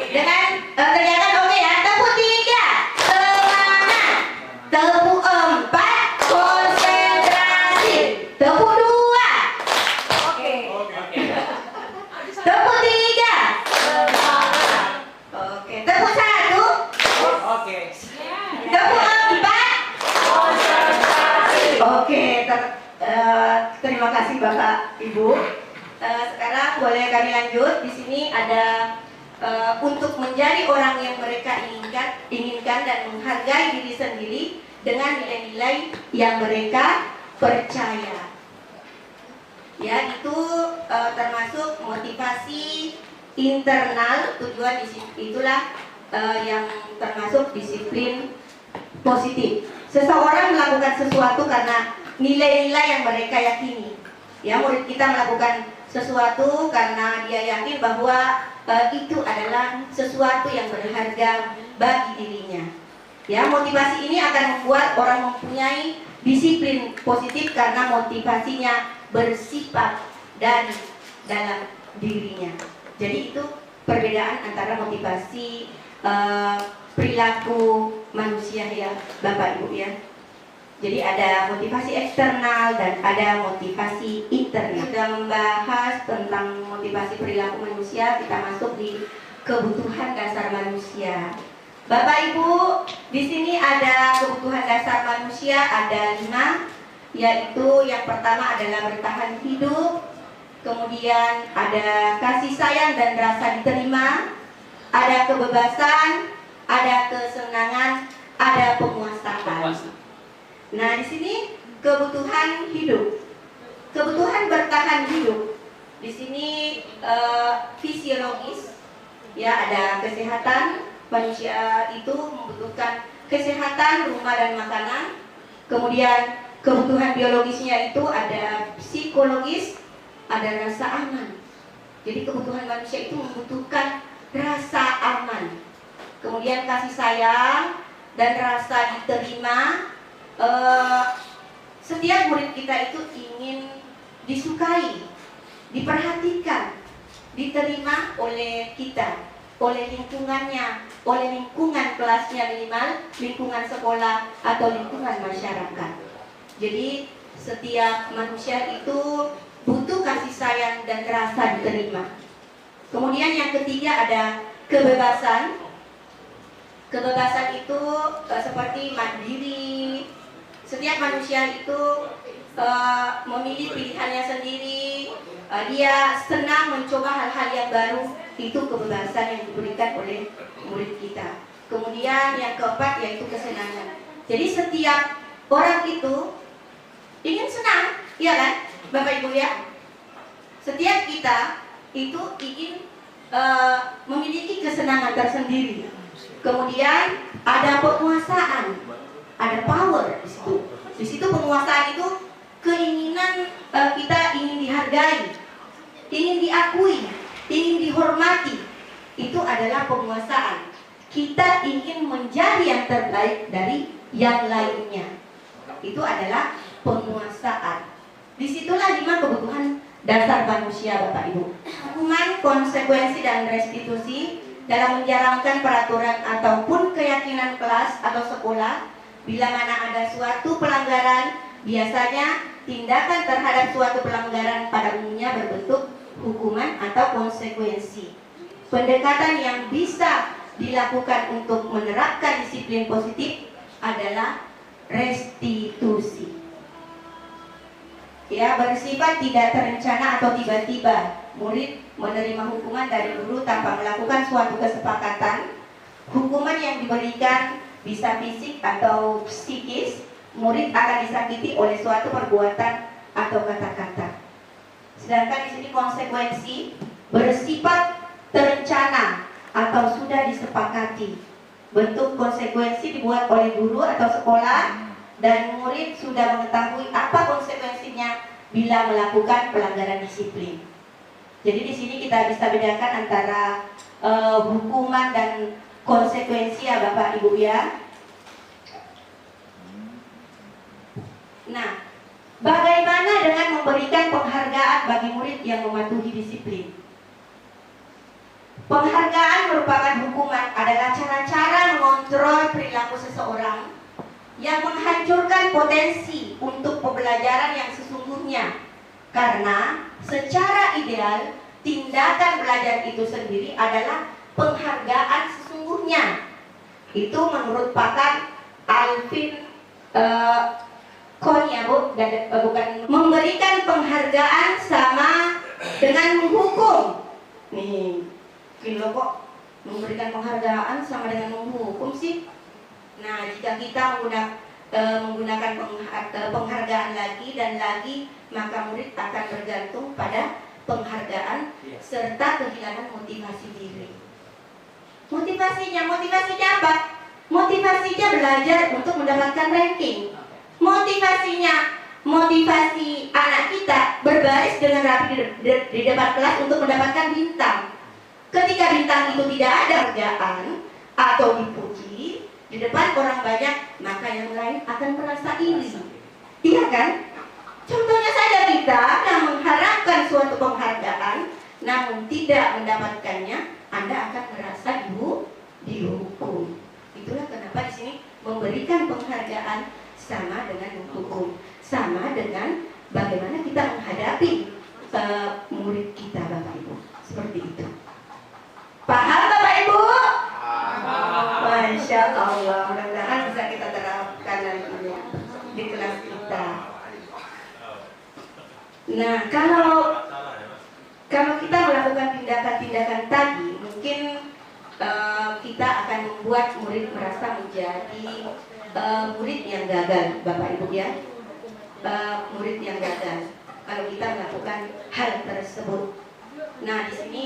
Dengan kelihatan oke ya. Tepuk 3, semangat. Tepuk 4, konsentrasi. Tepuk 2. Tepuk 3, semangat. Oke, tepuk 1. Tepuk 4, konsentrasi. Oke, terima kasih Bapak Ibu. Sekarang boleh kami lanjut. Di sini ada untuk menjadi orang yang mereka inginkan dan menghargai diri sendiri dengan nilai-nilai yang mereka percaya. Ya, itu termasuk motivasi internal, tujuan itulah yang termasuk disiplin positif. Seseorang melakukan sesuatu karena nilai-nilai yang mereka yakini. Ya, murid kita melakukan sesuatu karena dia yakin bahwa itu adalah sesuatu yang berharga bagi dirinya. Ya, motivasi ini akan membuat orang mempunyai disiplin positif karena motivasinya bersifat dari dalam dirinya. Jadi itu perbedaan antara motivasi perilaku manusia ya Bapak Ibu ya. Jadi ada motivasi eksternal dan ada motivasi internal. Sudah membahas tentang motivasi perilaku manusia, kita masuk di kebutuhan dasar manusia. Bapak Ibu, di sini ada kebutuhan dasar manusia ada 5, yaitu yang pertama adalah bertahan hidup, kemudian ada kasih sayang dan rasa diterima, ada kebebasan, ada kesenangan, ada penguasaan. Nah, di sini kebutuhan hidup, kebutuhan bertahan hidup. Di sini fisiologis, ya ada kesehatan. Manusia itu membutuhkan kesehatan, rumah dan makanan. Kemudian kebutuhan biologisnya itu ada psikologis, ada rasa aman. Jadi kebutuhan manusia itu membutuhkan rasa aman. Kemudian kasih sayang dan rasa diterima. Setiap murid kita itu ingin disukai, diperhatikan, diterima oleh kita, oleh lingkungannya, oleh lingkungan kelasnya minimal, lingkungan sekolah atau lingkungan masyarakat. Jadi setiap manusia itu butuh kasih sayang dan rasa diterima. Kemudian yang ketiga ada kebebasan. Kebebasan itu seperti mandiri. Setiap manusia itu memilih pilihannya sendiri. Dia senang mencoba hal-hal yang baru. Itu kebebasan yang diberikan oleh murid kita. Kemudian yang keempat yaitu kesenangan. Jadi setiap orang itu ingin senang, iya kan, Bapak Ibu ya? Setiap kita itu ingin memiliki kesenangan tersendiri. Kemudian ada penguasaan, ada power di situ. Di situ penguasaan itu keinginan kita ingin dihargai, ingin diakui, ingin dihormati. Itu adalah penguasaan. Kita ingin menjadi yang terbaik dari yang lainnya. Itu adalah penguasaan. Disitulah 5 kebutuhan dasar manusia, Bapak Ibu. Hukuman, konsekuensi dan restitusi dalam menjalankan peraturan ataupun keyakinan kelas atau sekolah. Bila mana ada suatu pelanggaran, biasanya tindakan terhadap suatu pelanggaran pada umumnya berbentuk hukuman atau konsekuensi. Pendekatan yang bisa dilakukan untuk menerapkan disiplin positif adalah restitusi. Ya, bersifat tidak terencana atau tiba-tiba. Murid menerima hukuman dari guru tanpa melakukan suatu kesepakatan. Hukuman yang diberikan bisa fisik atau psikis. Murid akan disakiti oleh suatu perbuatan atau kata-kata. Sedangkan di sini konsekuensi bersifat terencana atau sudah disepakati. Bentuk konsekuensi dibuat oleh guru atau sekolah dan murid sudah mengetahui apa konsekuensinya bila melakukan pelanggaran disiplin. Jadi di sini kita bisa bedakan antara hukuman dan konsekuensi ya Bapak Ibu ya. Nah, bagaimana dengan memberikan penghargaan bagi murid yang mematuhi disiplin? Penghargaan merupakan hukuman adalah cara-cara mengontrol perilaku seseorang yang menghancurkan potensi untuk pembelajaran yang sesungguhnya. Karena secara ideal, tindakan belajar itu sendiri adalah penghargaan sesungguhnya. Itu menurut pakar Alvin Kohn ya Bu, bukan memberikan penghargaan sama dengan menghukum. Nih, gini kok memberikan penghargaan sama dengan menghukum sih. Nah, jika kita menggunakan penghargaan lagi dan lagi, maka murid akan bergantung pada penghargaan serta kehilangan motivasi diri. Motivasinya apa? Motivasinya belajar untuk mendapatkan ranking. Motivasi anak kita berbaris dengan rapi di depan kelas untuk mendapatkan bintang. Ketika bintang itu tidak ada kerjaan atau dipuji di depan orang banyak, maka yang lain akan merasa iri. Iya kan? Contohnya Hanya saja kita yang mengharapkan suatu penghargaan, namun tidak mendapatkannya, Anda akan merasa dihukum. Itulah kenapa di sini memberikan penghargaan sama dengan hukum, sama dengan bagaimana kita menghadapi murid kita, Bapak Ibu. Seperti itu. Paham Bapak Ibu? Masya Allah, mudah-mudahan bisa kita terapkan nantinya di kelas kita. Nah, kalau kita melakukan tindakan-tindakan tadi, mungkin kita akan membuat murid merasa menjadi murid yang gagal, Bapak Ibu ya. Murid yang gagal kalau kita melakukan hal tersebut. Nah, di sini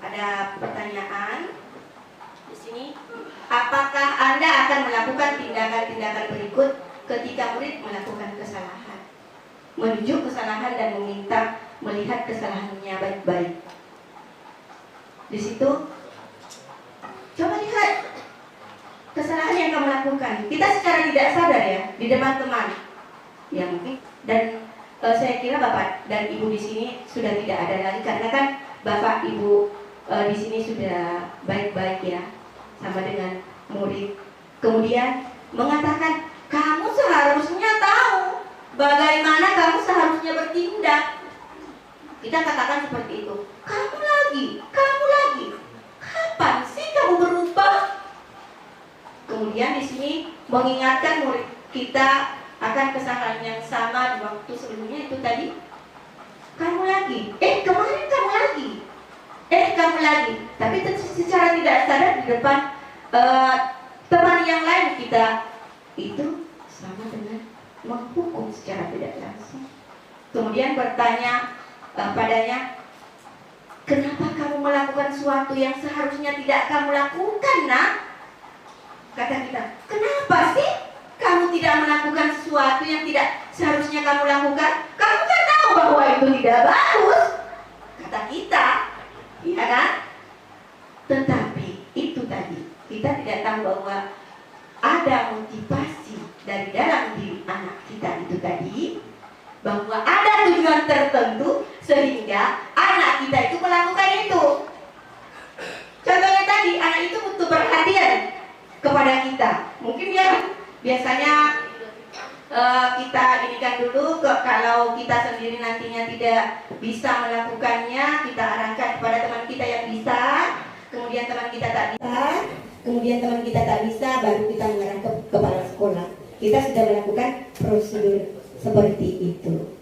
ada pertanyaan. Di sini, apakah Anda akan melakukan tindakan-tindakan berikut ketika murid melakukan kesalahan? Menuju kesalahan dan meminta melihat kesalahannya baik-baik. Di situ, coba lihat kesalahan yang kamu lakukan. Kita secara tidak sadar ya, di depan teman. Ya mungkin, dan saya kira Bapak dan Ibu di sini sudah tidak ada lagi, karena kan Bapak Ibu di sini sudah baik-baik ya, sama dengan murid. Kemudian mengatakan, kamu seharusnya tahu bagaimana kamu seharusnya bertindak. Kita katakan seperti itu. Kamu lagi. Kapan sih kamu berubah? Kemudian di sini mengingatkan murid kita akan kesalahan yang sama di waktu sebelumnya itu tadi. Kamu lagi. Kemarin kamu lagi. Kamu lagi. Tapi secara tidak sadar di depan teman yang lain kita itu sama dengan menghukum secara tidak langsung. Kemudian bertanya padanya, kenapa kamu melakukan sesuatu yang seharusnya tidak kamu lakukan, nak? Kata kita, kenapa sih kamu tidak melakukan sesuatu yang tidak seharusnya kamu lakukan? Kamu kan tahu bahwa itu tidak bagus, kata kita, iya kan? Tetapi itu tadi, kita tidak tahu bahwa ada motivasi dari dalam diri anak kita itu tadi, bahwa ada tujuan tertentu sehingga anak kita itu melakukan itu. Contohnya tadi, anak itu butuh perhatian kepada kita. Mungkin dia biasanya kita inikan dulu, kalau kita sendiri nantinya tidak bisa melakukannya, kita arahkan kepada teman kita yang bisa. Kemudian teman kita tak bisa, baru kita mengarah ke kepala sekolah. Kita sudah melakukan prosedur seperti itu.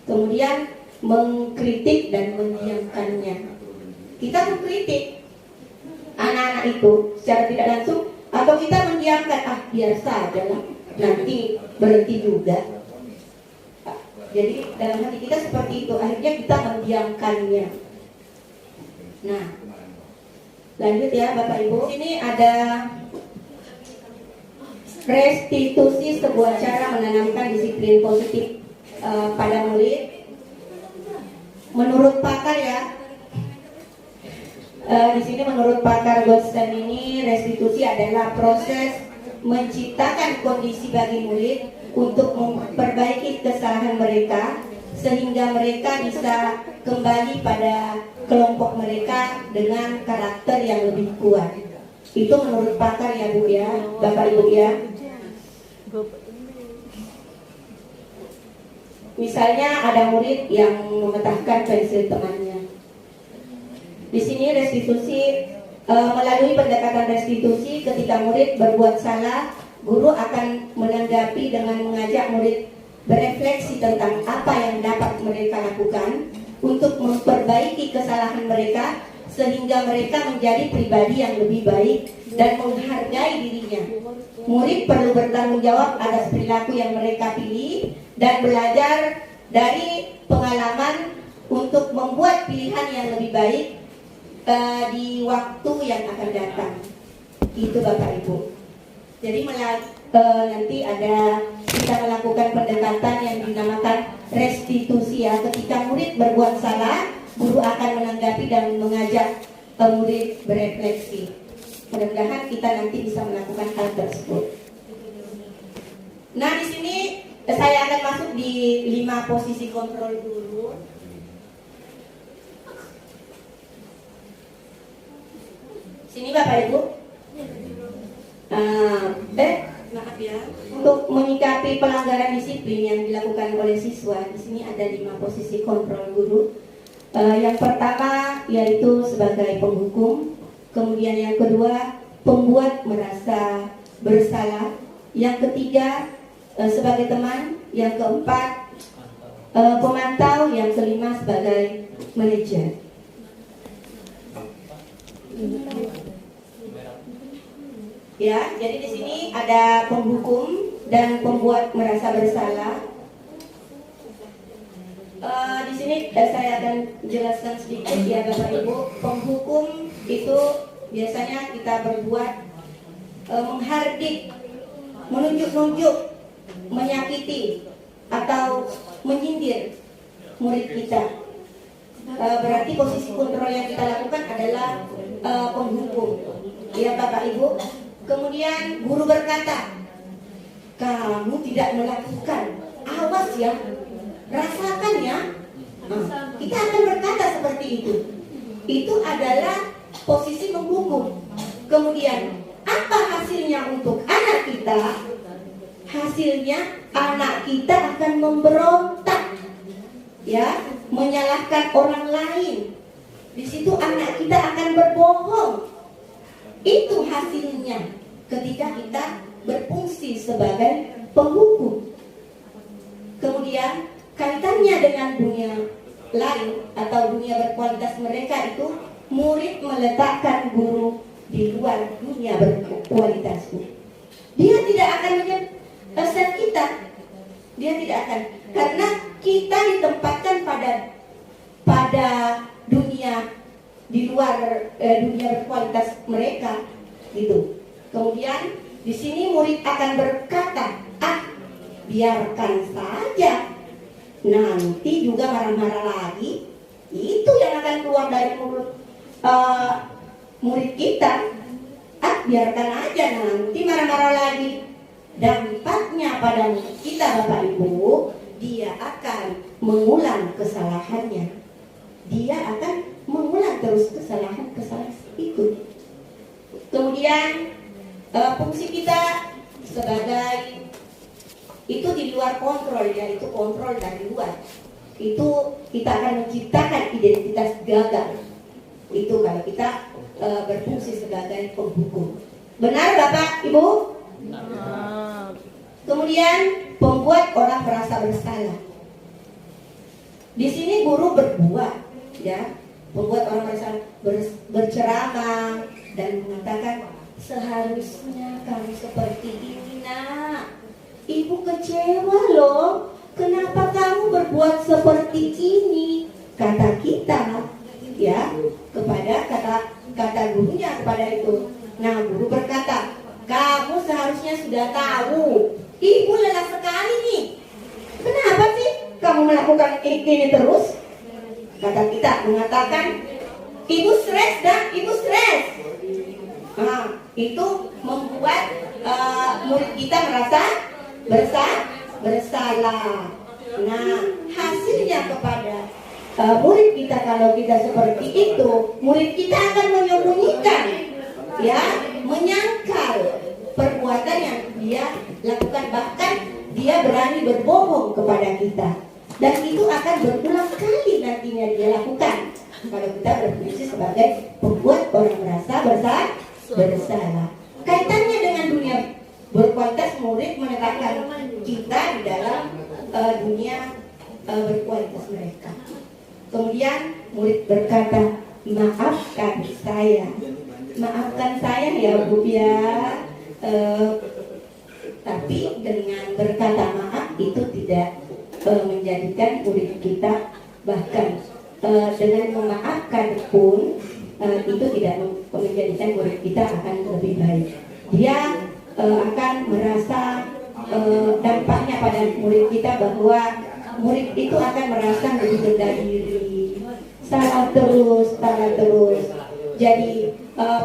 Kemudian mengkritik dan mendiamkannya. Kita mengkritik anak-anak itu secara tidak langsung, atau kita mendiamkan, biar saja lah, nanti berhenti juga. Jadi dalam hati kita seperti itu, akhirnya kita mendiamkannya. Nah, lanjut ya Bapak Ibu. Ini ada restitusi, sebuah cara menanamkan disiplin positif pada murid. Menurut pakar ya, di sini menurut pakar Goldstein ini, restitusi adalah proses menciptakan kondisi bagi murid untuk memperbaiki kesalahan mereka sehingga mereka bisa kembali pada kelompok mereka dengan karakter yang lebih kuat. Itu menurut pakar ya Bu ya, Bapak Ibu ya. Misalnya ada murid yang memetahkan pensil temannya. Di sini restitusi, melalui pendekatan restitusi, ketika murid berbuat salah, guru akan menanggapi dengan mengajak murid berefleksi tentang apa yang dapat mereka lakukan untuk memperbaiki kesalahan mereka sehingga mereka menjadi pribadi yang lebih baik dan menghargai dirinya. Murid perlu bertanggung jawab atas perilaku yang mereka pilih dan belajar dari pengalaman untuk membuat pilihan yang lebih baik di waktu yang akan datang. Itu Bapak Ibu. Jadi nanti ada kita melakukan pendekatan yang dinamakan restitusi ya. Ketika murid berbuat salah, guru akan menanggapi dan mengajak murid berefleksi. Mudah-mudahan kita nanti bisa melakukan hal tersebut. Nah, di sini Saya akan masuk di 5 posisi kontrol guru. Sini Bapak Ibu. Maaf ya. Untuk menyikapi pelanggaran disiplin yang dilakukan oleh siswa, di sini ada 5 posisi kontrol guru. Yang pertama yaitu sebagai penghukum, kemudian yang kedua pembuat merasa bersalah, yang ketiga sebagai teman, yang keempat pemantau, yang kelima sebagai manajer. Ya, jadi di sini ada penghukum dan pembuat merasa bersalah. Di sini saya akan jelaskan sedikit ya Bapak Ibu. Penghukum itu biasanya kita berbuat menghardik, menunjuk-nunjuk, menyakiti atau menyindir murid kita. Berarti posisi kontrol yang kita lakukan adalah penghukum. Ya Bapak Ibu. Kemudian guru berkata, kamu tidak melakukan, awas ya, rasakan ya. Kita akan berkata seperti itu. Itu adalah posisi menghukum. Kemudian apa hasilnya untuk anak kita? Hasilnya anak kita akan memberontak, ya, menyalahkan orang lain. Di situ anak kita akan berbohong. Itu hasilnya ketika kita berfungsi sebagai penghukum. Kemudian kaitannya dengan dunia lain atau dunia berkualitas mereka itu, murid meletakkan guru di luar dunia berkualitasnya. Dia tidak akan menyesat kita. Dia tidak akan, karena kita ditempatkan pada dunia di luar dunia berkualitas mereka, gitu. Kemudian di sini murid akan berkata, biarkan saja, nanti juga marah-marah lagi. Itu yang akan keluar dari mulut murid kita. Biarkan aja, nanti marah-marah lagi. Dampaknya pada murid kita Bapak Ibu, dia akan mengulang kesalahannya. Dia akan mengulang terus kesalahan-kesalahan itu. Kemudian fungsi kita sebagai itu di luar kontrol, yaitu kontrol dari luar. Itu kita akan menciptakan identitas gagal. Itu kalau kita berfungsi sebagai penghukum. Benar Bapak Ibu? Benar. Kemudian pembuat orang merasa bersalah. Di sini guru berbuat, ya, membuat orang merasa berceramah dan mengatakan, seharusnya kamu seperti ini nak. Ibu kecewa loh, kenapa kamu berbuat seperti ini? Kata kita, ya, kepada kata gurunya kepada itu. Nah, guru berkata, kamu seharusnya sudah tahu, ibu lelah sekali nih. Kenapa sih kamu melakukan ini terus? Kata kita mengatakan, ibu stres dan ibu stres. Nah, itu membuat murid kita merasa bersalah. Nah, hasilnya kepada murid kita, kalau kita seperti itu, murid kita akan menyembunyikan, ya, menyangkal perbuatan yang dia lakukan, bahkan dia berani berbohong kepada kita. Dan itu akan berulang kali nantinya dia lakukan kalau kita berfungsi sebagai pembuat orang merasa bersalah. Kaitannya dengan dunia berkualitas, murid menetapkan kita di dalam dunia berkualitas mereka. Kemudian murid berkata, maafkan saya ya Bu ya. Tapi dengan berkata maaf itu tidak menjadikan murid kita, bahkan dengan memaafkan pun itu tidak menjadikan murid kita akan lebih baik. Dia akan merasa dampaknya pada murid kita bahwa murid itu akan merasa lebih rendah diri, salah terus. Jadi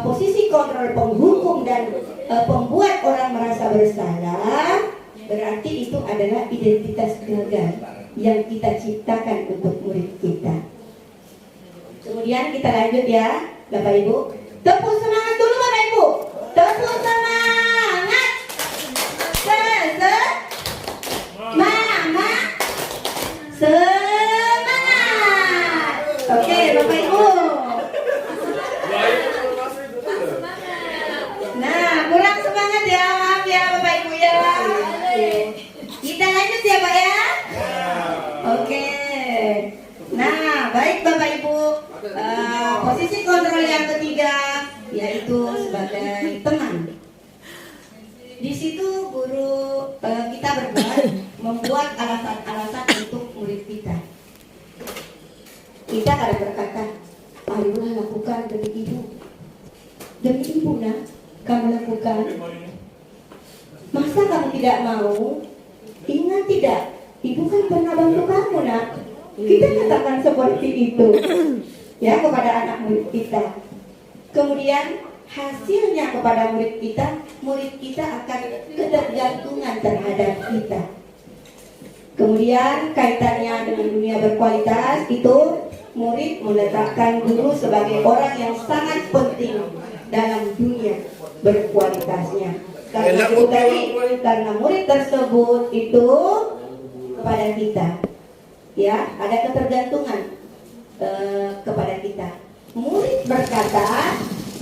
posisi kontrol penghukum dan pembuat orang merasa bersalah Berarti itu adalah identitas keluarga yang kita ciptakan untuk murid kita. Kemudian kita lanjut ya, Bapak Ibu. Tepuk semangat dulu Bapak Ibu. Tepuk semangat. Semangat. Oke, Bapak Ibu. Nah, kurang semangat ya, maaf ya Bapak Ibu ya. Kita lanjut ya Pak ya. Oke. Nah, baik Bapak Ibu. Posisi kontrol yang ketiga yaitu sebagai teman. Di situ guru kita membuat alasan-alasan untuk murid kita. Kita kadang berkata, marilah lakukan demi ibu. Demi ibu nak, kamu lakukan. Masa kamu tidak mau? Ingat tidak, ibu kan pernah bantu kamu nak. Kita katakan seperti itu ya kepada anak murid kita. Kemudian hasilnya kepada murid kita akan ketergantungan terhadap kita. Kemudian kaitannya dengan dunia berkualitas itu murid meletakkan guru sebagai orang yang sangat penting dalam dunia berkualitasnya. Karena murid tersebut itu kepada kita, ya ada ketergantungan kepada kita. Murid berkata,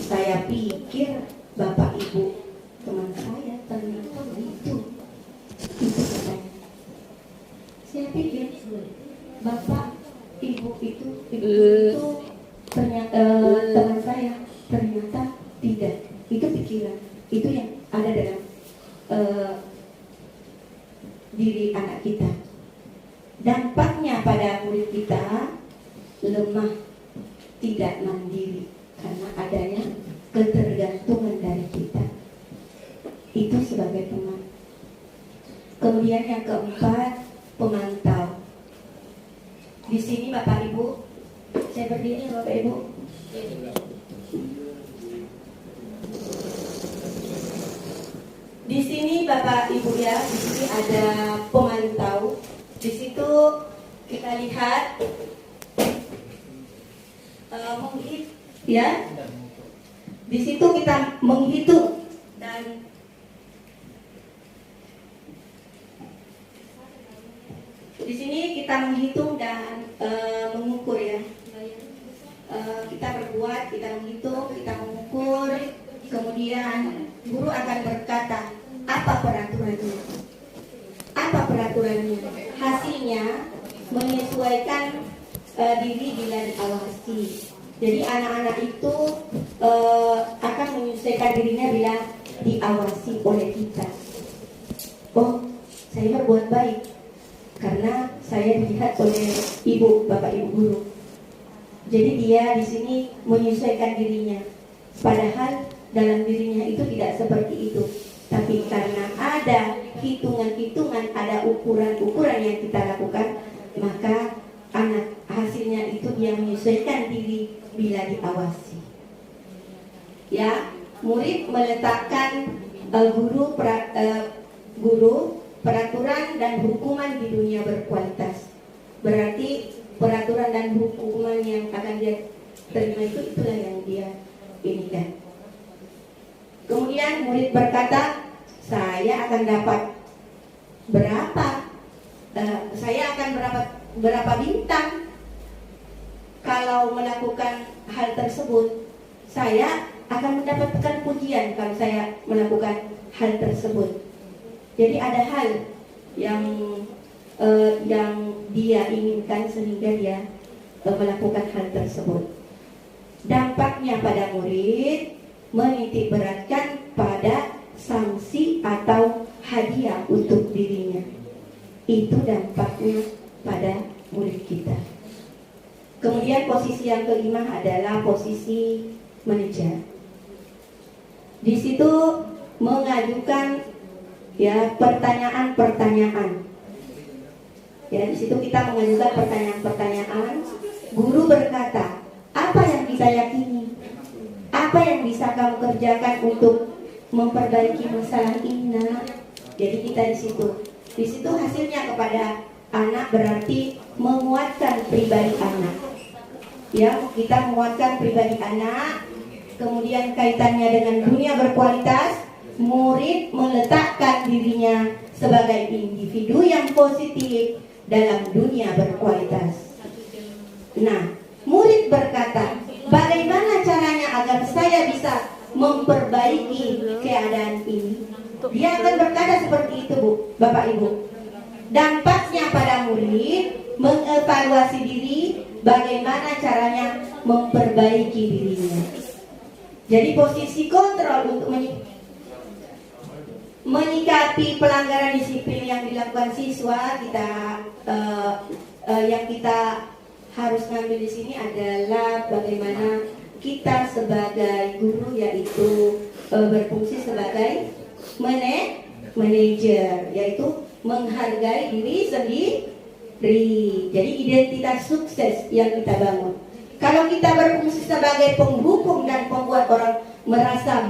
saya pikir Bapak Ibu teman saya ternyata begitu. Itu katanya. Saya pikir Bapak Ibu itu ternyata teman saya ternyata tidak. Itu pikiran, itu yang ada dalam diri anak kita. Dampaknya pada murid kita lemah, tidak mandiri karena adanya ketergantungan dari kita. Itu sebagai teman. Kemudian yang keempat, pemantau. Di sini Bapak Ibu, saya berdiri Bapak Ibu. Di sini Bapak Ibu ya, di sini ada pemantau. Di situ kita lihat ya. Di situ kita menghitung dan di sini kita menghitung dan mengukur ya. Kita berbuat, kita menghitung, kita mengukur. Kemudian guru akan berkata, apa peraturannya? Apa peraturannya? Hasilnya menyesuaikan diri bila diawasi. Jadi anak-anak itu akan menyesuaikan dirinya bila diawasi oleh kita. Oh, saya berbuat baik karena saya dilihat oleh ibu, bapak, ibu guru. Jadi dia di sini menyesuaikan dirinya. Padahal dalam dirinya itu tidak seperti itu. Tapi karena ada hitungan-hitungan, ada ukuran-ukuran yang kita lakukan, maka anak hasilnya itu dia menyesuaikan diri bila diawasi. Ya, murid meletakkan guru peraturan dan hukuman di dunia berkualitas. Berarti peraturan dan hukuman yang akan dia terima itu itulah yang dia inginkan. Kemudian murid berkata, saya akan dapat berapa? Saya akan berapa bintang kalau melakukan hal tersebut. Saya akan mendapatkan pujian kalau saya melakukan hal tersebut. Jadi ada hal yang dia inginkan sehingga dia melakukan hal tersebut. Dampaknya pada murid menitik beratkan pada sanksi atau hadiah untuk dirinya. Itu dampaknya pada murid kita. Kemudian posisi yang kelima adalah posisi manajer. Di situ mengajukan ya pertanyaan-pertanyaan. Ya, di situ kita mengajukan pertanyaan-pertanyaan. Guru berkata, apa yang kita yakini? Apa yang bisa kamu kerjakan untuk memperbaiki masalah ini? Jadi kita di situ. Di situ hasilnya kepada anak berarti menguatkan pribadi anak. Ya, kita menguatkan pribadi anak. Kemudian kaitannya dengan dunia berkualitas, murid meletakkan dirinya sebagai individu yang positif dalam dunia berkualitas. Nah, murid berkata, bagaimana caranya agar saya bisa memperbaiki keadaan ini? Dia akan berkata seperti itu, Bu, Bapak Ibu. Dampaknya pada murid mengevaluasi diri, bagaimana caranya memperbaiki dirinya. Jadi posisi kontrol untuk menyikapi pelanggaran disiplin yang dilakukan siswa, yang kita harus ngambil di sini adalah bagaimana kita sebagai guru yaitu berfungsi sebagai manajer, yaitu menghargai diri sendiri. Jadi identitas sukses yang kita bangun. Kalau kita berfungsi sebagai penghukum dan membuat orang merasa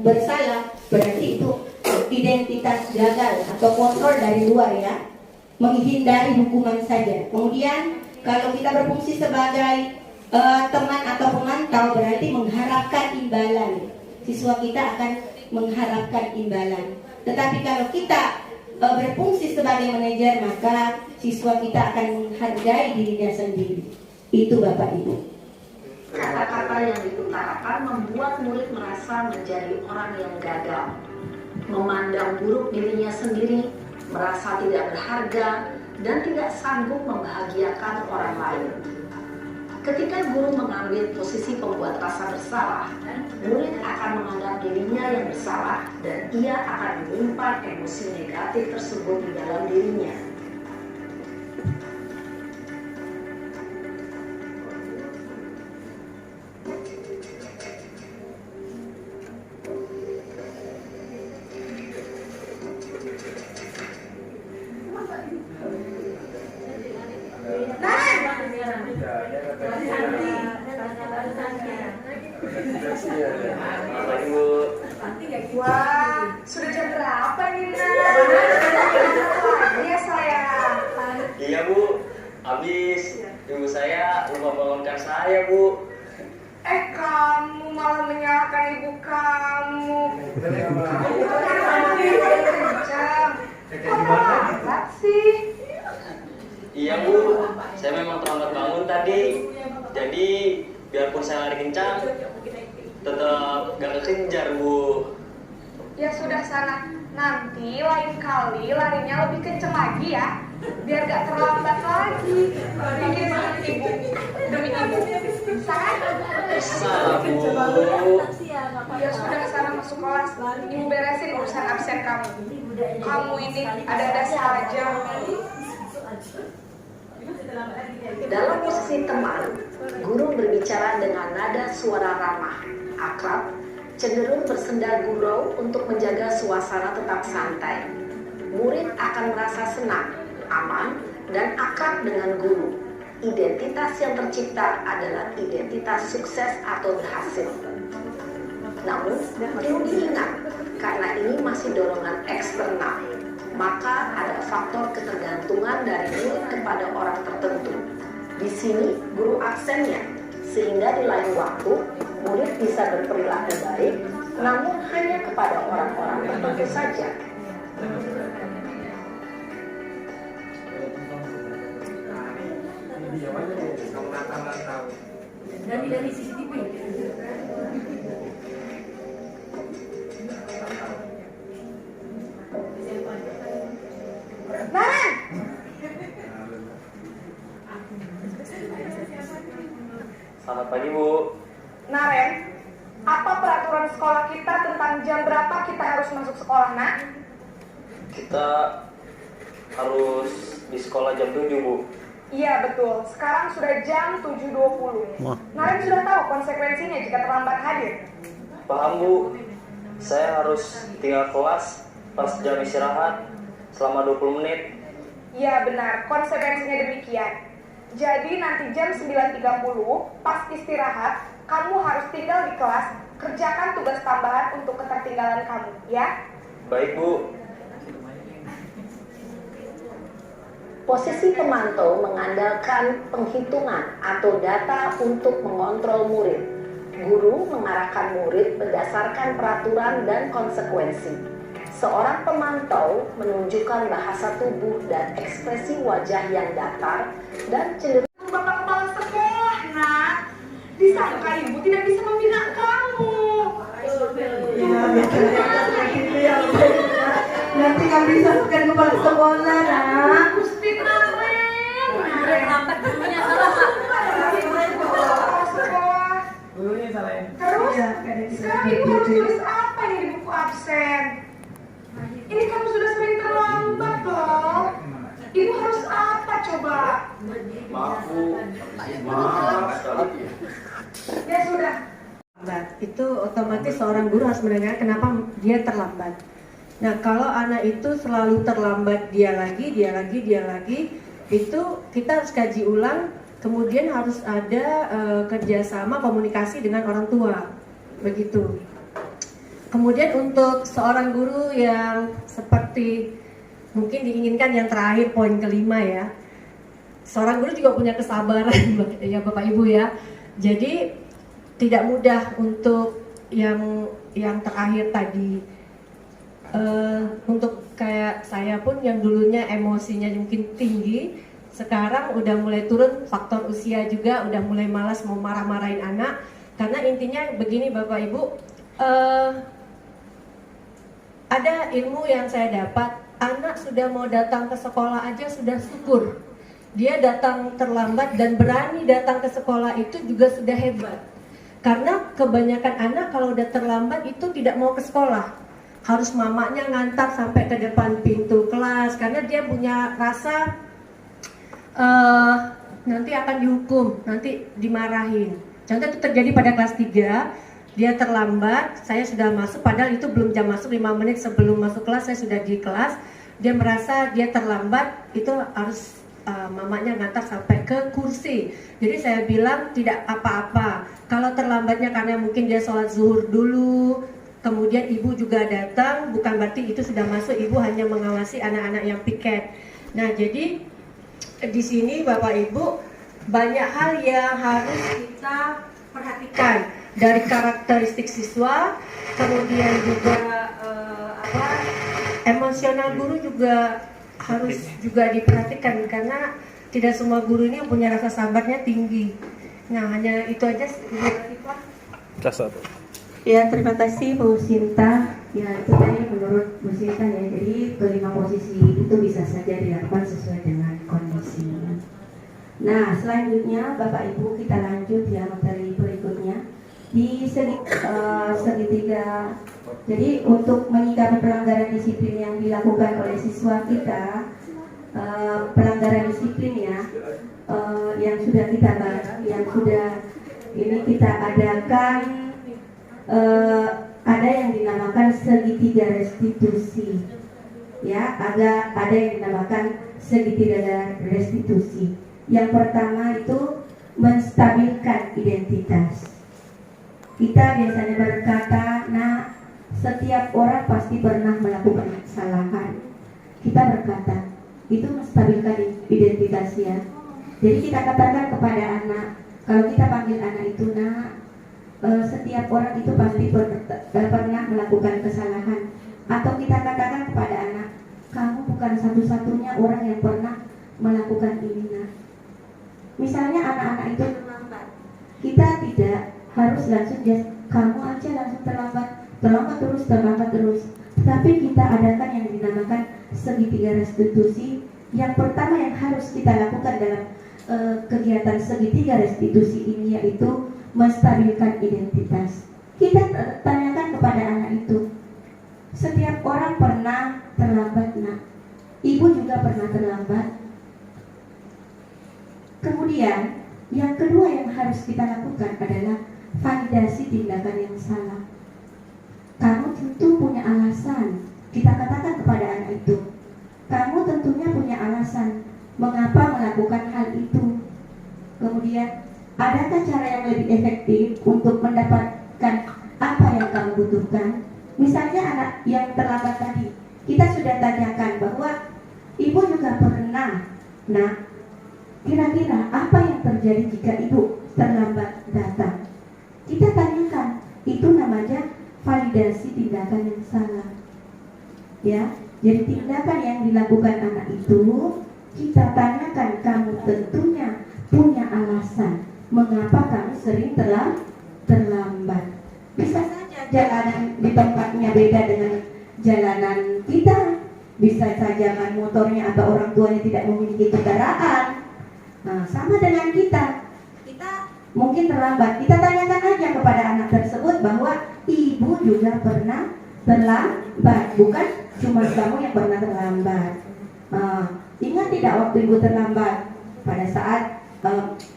bersalah, berarti itu identitas gagal atau kontrol dari luar, ya, menghindari hukuman saja. Kemudian kalau kita berfungsi sebagai teman atau pemantau, berarti mengharapkan imbalan. Siswa kita akan mengharapkan imbalan. Tetapi kalau kita berfungsi sebagai manajer, maka siswa kita akan menghargai dirinya sendiri. Itu Bapak Ibu. Kata-kata yang diutarakan membuat murid merasa menjadi orang yang gagal, memandang buruk dirinya sendiri, merasa tidak berharga, dan tidak sanggup membahagiakan orang lain. Ketika guru mengambil posisi pembuat rasa bersalah, murid akan menganggap dirinya yang bersalah dan ia akan menyimpan emosi negatif tersebut di dalam dirinya. Wah, sudah jam berapa nih, Nak? Iya, sayang. Iya, Bu. Habis ibu saya lupa bangunkan saya, Bu. Kamu malah menyalahkan ibu kamu. Apa sih? Iya, Bu. Saya memang terlambat bangun tadi. Jadi, biarpun saya lari kencang, tetap gak kekejar, Bu. Ya sudah sana, nanti lain kali larinya lebih kenceng lagi ya, biar gak terlambat lagi. Bikin seperti ibu, demi ibu. Bisa, Bu. Ya sudah sana masuk kelas, ibu beresin urusan absen kamu. Kamu ini ada-ada saja. Dalam posisi teman, guru berbicara dengan nada suara ramah, akrab, cenderung bersenda gurau untuk menjaga suasana tetap santai. Murid akan merasa senang, aman, dan akrab dengan guru. Identitas yang tercipta adalah identitas sukses atau berhasil. Namun, perlu diingat, karena ini masih dorongan eksternal, maka ada faktor ketergantungan dari murid kepada orang tertentu. Di sini, guru aksennya, sehingga di lain waktu, murid bisa berperilaku baik, namun hanya kepada orang-orang tertentu saja. Dari CCTV. Naren! Selamat pagi, Bu. Naren, apa peraturan sekolah kita tentang jam berapa kita harus masuk sekolah, Nak? Kita harus di sekolah jam 7, Bu. Iya, betul. Sekarang sudah jam 7.20. Naren sudah tahu konsekuensinya jika terlambat hadir. Paham, Bu. Saya harus tinggal kelas pas jam istirahat selama 20 menit. Iya, benar. Konsekuensinya demikian. Jadi nanti jam 9.30, pas istirahat, kamu harus tinggal di kelas, kerjakan tugas tambahan untuk ketertinggalan kamu, ya? Baik, Bu. Posisi pemantau mengandalkan penghitungan atau data untuk mengontrol murid. Guru mengarahkan murid berdasarkan peraturan dan konsekuensi. Seorang pemantau menunjukkan bahasa tubuh dan ekspresi wajah yang datar dan cenderung. Bapak kepala sekolah, nak. Disangka ibu tidak bisa membina kamu. Ya, nanti nggak bisa bukan kepala sekolah, nak. Gusti keren. Lambat gurunya salah, Pak. Gurunya salah ya. Terus, sekarang ibu harus tulis apa nih di buku absen? Ini kamu sudah sering terlambat loh. Ibu harus apa coba? Maaf Bu, maaf. Ya sudah. Itu otomatis seorang guru harus mendengar kenapa dia terlambat. Nah, kalau anak itu selalu terlambat, dia lagi, itu kita harus kaji ulang. Kemudian harus ada kerjasama komunikasi dengan orang tua, begitu. Kemudian untuk seorang guru yang seperti mungkin diinginkan yang terakhir, poin kelima ya, seorang guru juga punya kesabaran ya Bapak Ibu ya. Jadi tidak mudah untuk yang terakhir tadi. Untuk kayak saya pun yang dulunya emosinya mungkin tinggi, sekarang udah mulai turun, faktor usia juga udah mulai malas mau marah-marahin anak. Karena intinya begini Bapak Ibu, ada ilmu yang saya dapat, anak sudah mau datang ke sekolah aja sudah syukur. Dia datang terlambat dan berani datang ke sekolah itu juga sudah hebat. Karena kebanyakan anak kalau udah terlambat itu tidak mau ke sekolah. Harus mamanya ngantar sampai ke depan pintu kelas karena dia punya rasa nanti akan dihukum, nanti dimarahin. Contoh itu terjadi pada kelas 3, dia terlambat, saya sudah masuk padahal itu belum jam masuk, 5 menit sebelum masuk kelas saya sudah di kelas. Dia merasa dia terlambat, itu harus mamanya ngantar sampai ke kursi. Jadi saya bilang tidak apa-apa. Kalau terlambatnya karena mungkin dia sholat zuhur dulu, kemudian ibu juga datang, bukan berarti itu sudah masuk, ibu hanya mengawasi anak-anak yang piket. Nah, jadi di sini Bapak Ibu banyak hal yang harus kita perhatikan dari karakteristik siswa, kemudian juga emosional guru juga harus juga diperhatikan karena tidak semua guru ini punya rasa sabarnya tinggi. Nah, hanya itu aja. Ya, terima kasih Bu Sinta. Ya, itu tadi menurut Bu Sinta ya. Jadi kelima posisi itu bisa saja dilakukan sesuai dengan kondisinya. Nah, selanjutnya Bapak Ibu kita lanjut ya materi berikutnya di segitiga. Jadi untuk menyikapi pelanggaran disiplin yang dilakukan oleh siswa kita, pelanggaran disiplin ya, yang sudah kita bahas, yang sudah ini kita adakan. Ada yang dinamakan segitiga restitusi, ya, ada yang dinamakan segitiga restitusi. Yang pertama itu menstabilkan identitas. Kita biasanya berkata, nah, setiap orang pasti pernah melakukan kesalahan. Kita berkata, itu menstabilkan identitas ya. Jadi kita katakan kepada anak, kalau kita panggil anak itu, nak, setiap orang itu pasti pernah melakukan kesalahan. Atau kita katakan kepada anak, kamu bukan satu-satunya orang yang pernah melakukan ini, nak. Misalnya anak-anak itu terlambat, kita tidak harus langsung kamu aja langsung terlambat terus. Tapi kita adakan yang dinamakan segitiga restitusi. Yang pertama yang harus kita lakukan dalam kegiatan segitiga restitusi ini yaitu menstabilkan identitas. Kita tanyakan kepada anak itu, setiap orang pernah terlambat, nak. Ibu juga pernah terlambat. Kemudian yang kedua yang harus kita lakukan adalah validasi tindakan yang salah. Kamu tentu punya alasan. Kita katakan kepada anak itu, kamu tentunya punya alasan mengapa melakukan hal itu. Kemudian, adakah cara yang lebih efektif untuk mendapatkan apa yang kamu butuhkan? Misalnya anak yang terlambat tadi, kita sudah tanyakan bahwa ibu juga pernah Nah, kira-kira apa yang terjadi jika ibu terlambat datang? Kita tanyakan, itu namanya validasi tindakan yang salah. Ya, jadi tindakan yang dilakukan anak itu, kita tanyakan, kamu tentunya punya alasan mengapa kamu sering terlambat. Bisa saja jalanan di tempatnya beda dengan jalanan kita. Bisa saja kan motornya atau orang tuanya tidak memiliki kendaraan. Nah, sama dengan kita mungkin terlambat. Kita tanyakan aja kepada anak tersebut bahwa ibu juga pernah terlambat, bukan cuma kamu yang pernah terlambat. Ingat tidak waktu ibu terlambat pada saat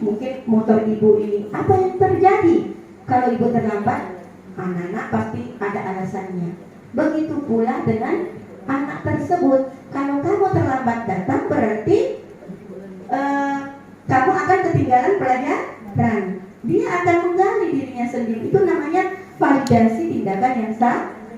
mungkin motor ibu ini, apa yang terjadi kalau ibu terlambat? Anak-anak pasti ada alasannya. Begitu pula dengan anak tersebut. Kalau kamu terlambat datang berarti kamu akan ketinggalan pelajaran. Dia akan menggali dirinya sendiri. Itu namanya validasi tindakan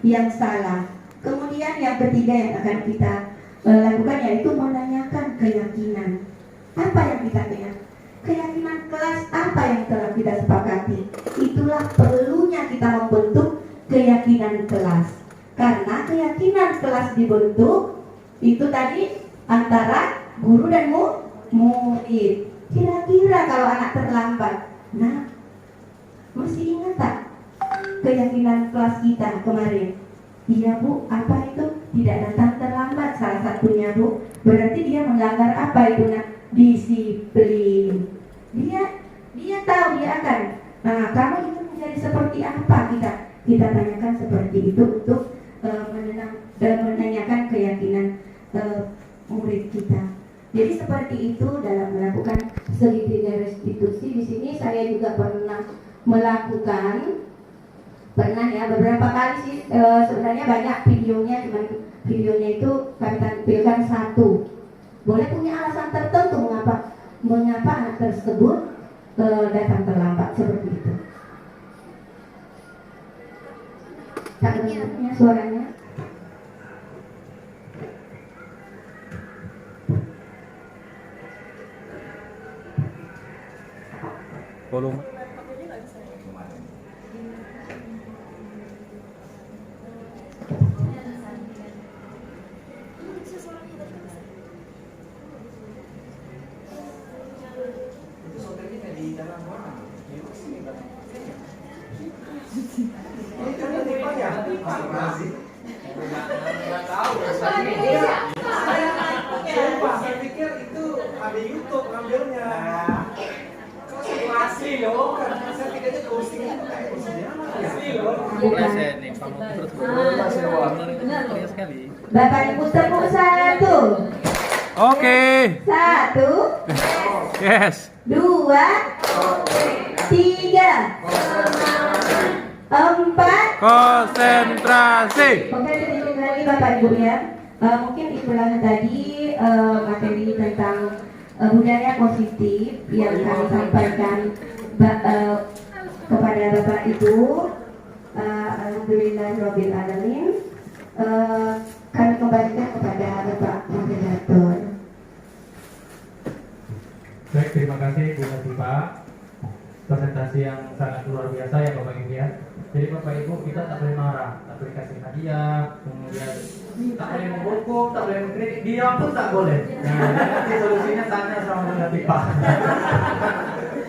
yang salah. Kemudian yang ketiga yang akan kita lakukan yaitu menanyakan keyakinan. Apa yang kita dengar? Keyakinan kelas apa yang telah kita sepakati? Itulah perlunya kita membentuk keyakinan kelas. Karena keyakinan kelas dibentuk itu tadi antara guru dan murid. Kira-kira kalau anak terlambat, nah, masih ingat tak keyakinan kelas kita kemarin? Iya bu, apa itu? Tidak datang terlambat salah satunya bu. Berarti dia melanggar apa itu nak? Disiplin. Dia tahu dia akan. Nah, kamu ingin menjadi seperti apa? Kita tanyakan seperti itu untuk menanyakan keyakinan murid kita. Jadi seperti itu dalam melakukan segitiga restitusi. Di sini saya juga pernah melakukan, ya beberapa kali sih. Sebenarnya banyak videonya, cuman videonya itu kami tampilkan satu. Boleh punya alasan tertentu mengapa anak tersebut datang terlambat seperti itu. Tak dengarnya suaranya. Volume. Saya pikir itu ada YouTube ngambilnya. Asli loh, karena saya pikirnya ghosting itu kayak ghosting asli loh. Bapak Ibu tepuk satu. Oke. Satu. Yes. Dua. Tiga. Empat. Konsentrasi. Oke, sedikit lagi Bapak Ibu ya. Mungkin itulah tadi materi tentang budaya positif yang kami sampaikan kepada Bapak Ibu. Alhamdulillahirabbil alamin. Kami kembalikan kepada Bapak Moderator. Baik, terima kasih Bu Latifah. Presentasi yang sangat luar biasa ya Bapak Ibu ya. Jadi Bapak Ibu kita tak boleh marah, tak boleh kasih hadiah, kemudian tak boleh menghukum, tak boleh mengkritik, diam pun tak boleh. Nah, nanti solusinya tanya sama Bu Latifah.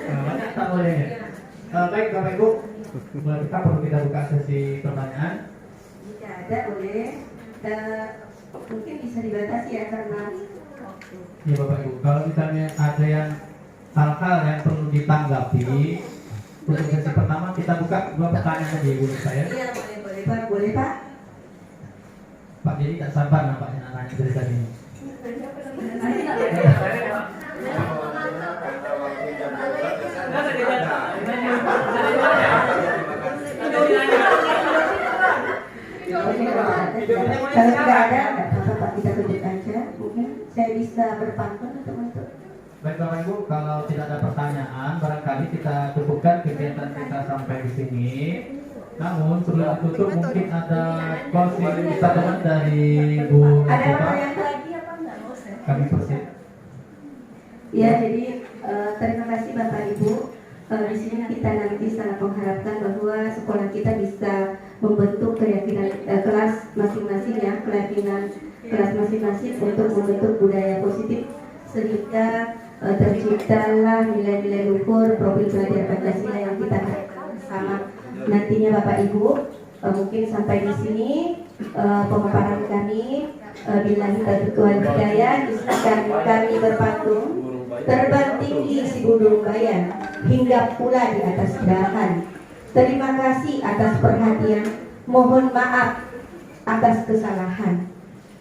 Banyak tak boleh ya. Baik Bapak Ibu, Bu Latifah perlu kita buka sesi pertanyaan. Jika ada boleh, mungkin bisa dibatasi ya karena. Ya Bapak Ibu, kalau misalnya ada yang hal-hal yang perlu ditanggapi, untuk sesi pertama kita buka 2 pertanyaan aja Ibu saya. Iya boleh Pak, boleh Pak. Pak jadi tak sabar nampaknya nanya dari tadi. Kalau tidak ada, apa-apa kita tunjuk aja. Mungkin saya bisa berpantun atau untuk. Baik Bapak Ibu, kalau tidak ada pertanyaan, barangkali kita cukupkan kegiatan kita sampai di sini. Namun sebelum tutup mungkin ada closing statement dari Bu Ada Latifah. pertanyaan lagi apa enggak? Kami persil. Ya, jadi terima kasih Bapak Ibu. Di sini kita nanti sangat mengharapkan bahwa sekolah kita bisa membentuk keyakinan kelas masing-masing ya, keyakinan kelas masing-masing untuk membentuk budaya positif sehingga terciptalah nilai-nilai luhur profil pelajar Pancasila yang kita harapkan bersama nantinya Bapak Ibu. Mungkin sampai di sini pemaparan kami. Billahi taufiq wal hidayah. Izinkan kami berpatung terbang tinggi si burung bayan hingga pula di atas dahan. Terima kasih atas perhatian, mohon maaf atas kesalahan.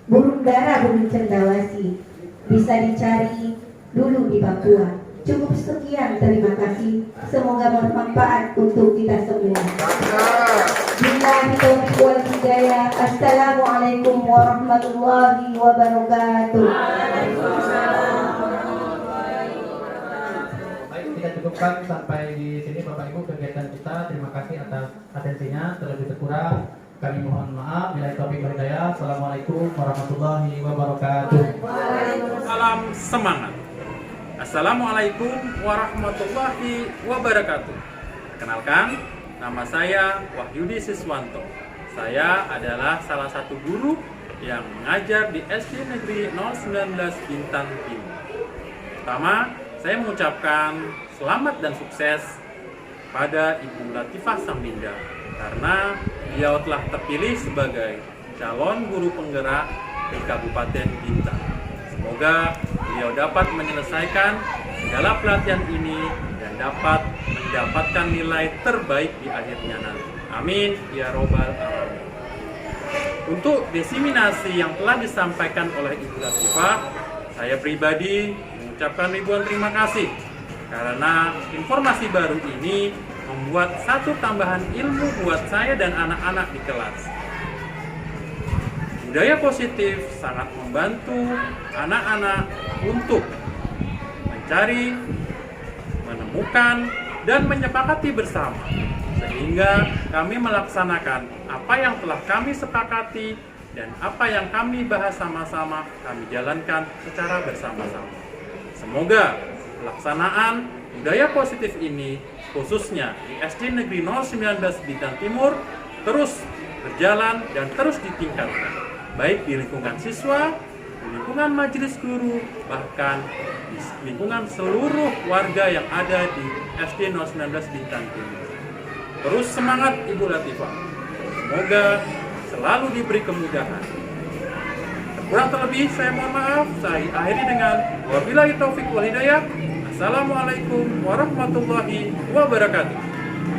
Burung dara burung cendawasi bisa dicari dulu di Papua. Cukup sekian, terima kasih. Semoga bermanfaat untuk kita semua. Billahi taufiq wal hidayah. Assalamualaikum warahmatullahi wabarakatuh. Baik, kita cukupkan sampai di sini Bapak Ibu kegiatan kita. Terima kasih atas atensinya. Terlebih kurang kami mohon maaf. Billahi taufiq wal hidayah. Assalamualaikum warahmatullahi wabarakatuh. Salam semangat. Assalamualaikum warahmatullahi wabarakatuh. Kenalkan, nama saya Wahyudi Siswanto. Saya adalah salah satu guru yang mengajar di SD Negeri 019 Bintan Timur. Pertama, saya mengucapkan selamat dan sukses pada Ibu Latifah Saminda karena beliau telah terpilih sebagai calon guru penggerak di Kabupaten Bintan. Semoga beliau dapat menyelesaikan segala pelatihan ini dan dapat mendapatkan nilai terbaik di akhirnya nanti. Amin ya robbal alamin. Untuk diseminasi yang telah disampaikan oleh Ibu Latifah, saya pribadi mengucapkan ribuan terima kasih karena informasi baru ini membuat satu tambahan ilmu buat saya dan anak-anak di kelas. Budaya positif sangat membantu anak-anak untuk mencari, menemukan, dan menyepakati bersama. Sehingga kami melaksanakan apa yang telah kami sepakati dan apa yang kami bahas sama-sama, kami jalankan secara bersama-sama. Semoga pelaksanaan budaya positif ini, khususnya di SD Negeri 019 Bintan Timur, terus berjalan dan terus ditingkatkan. Baik di lingkungan siswa, di lingkungan majelis guru, bahkan di lingkungan seluruh warga yang ada di SD 019 Bintan Timur. Terus semangat Ibu Latifah. Semoga selalu diberi kemudahan. Kurang terlebih saya mohon maaf. Saya akhiri dengan wabillahi taufik wal hidayah. Assalamualaikum warahmatullahi wabarakatuh.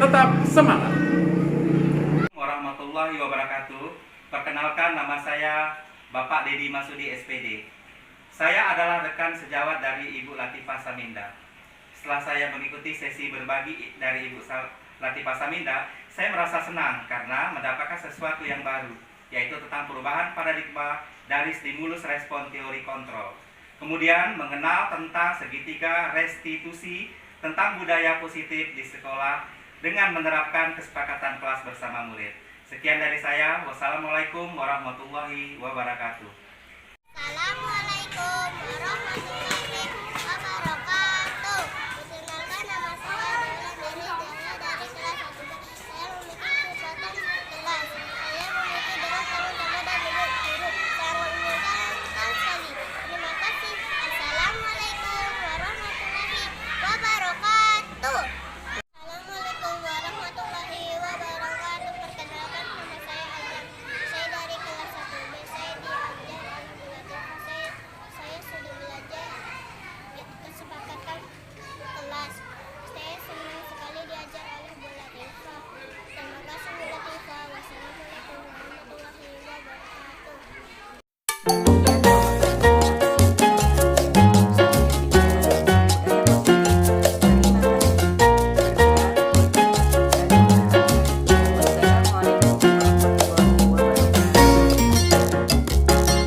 Tetap semangat. Warahmatullahi wabarakatuh. Perkenalkan, nama saya Bapak Dedi Masudi SPD. Saya adalah rekan sejawat dari Ibu Latifah Saminda. Setelah saya mengikuti sesi berbagi dari Ibu Latifah Saminda, saya merasa senang karena mendapatkan sesuatu yang baru, yaitu tentang perubahan paradigma dari stimulus respon teori kontrol. Kemudian mengenal tentang segitiga restitusi, tentang budaya positif di sekolah dengan menerapkan kesepakatan kelas bersama murid. Sekian dari saya. Wassalamualaikum warahmatullahi wabarakatuh. Assalamualaikum warahmatullahi wabarakatuh.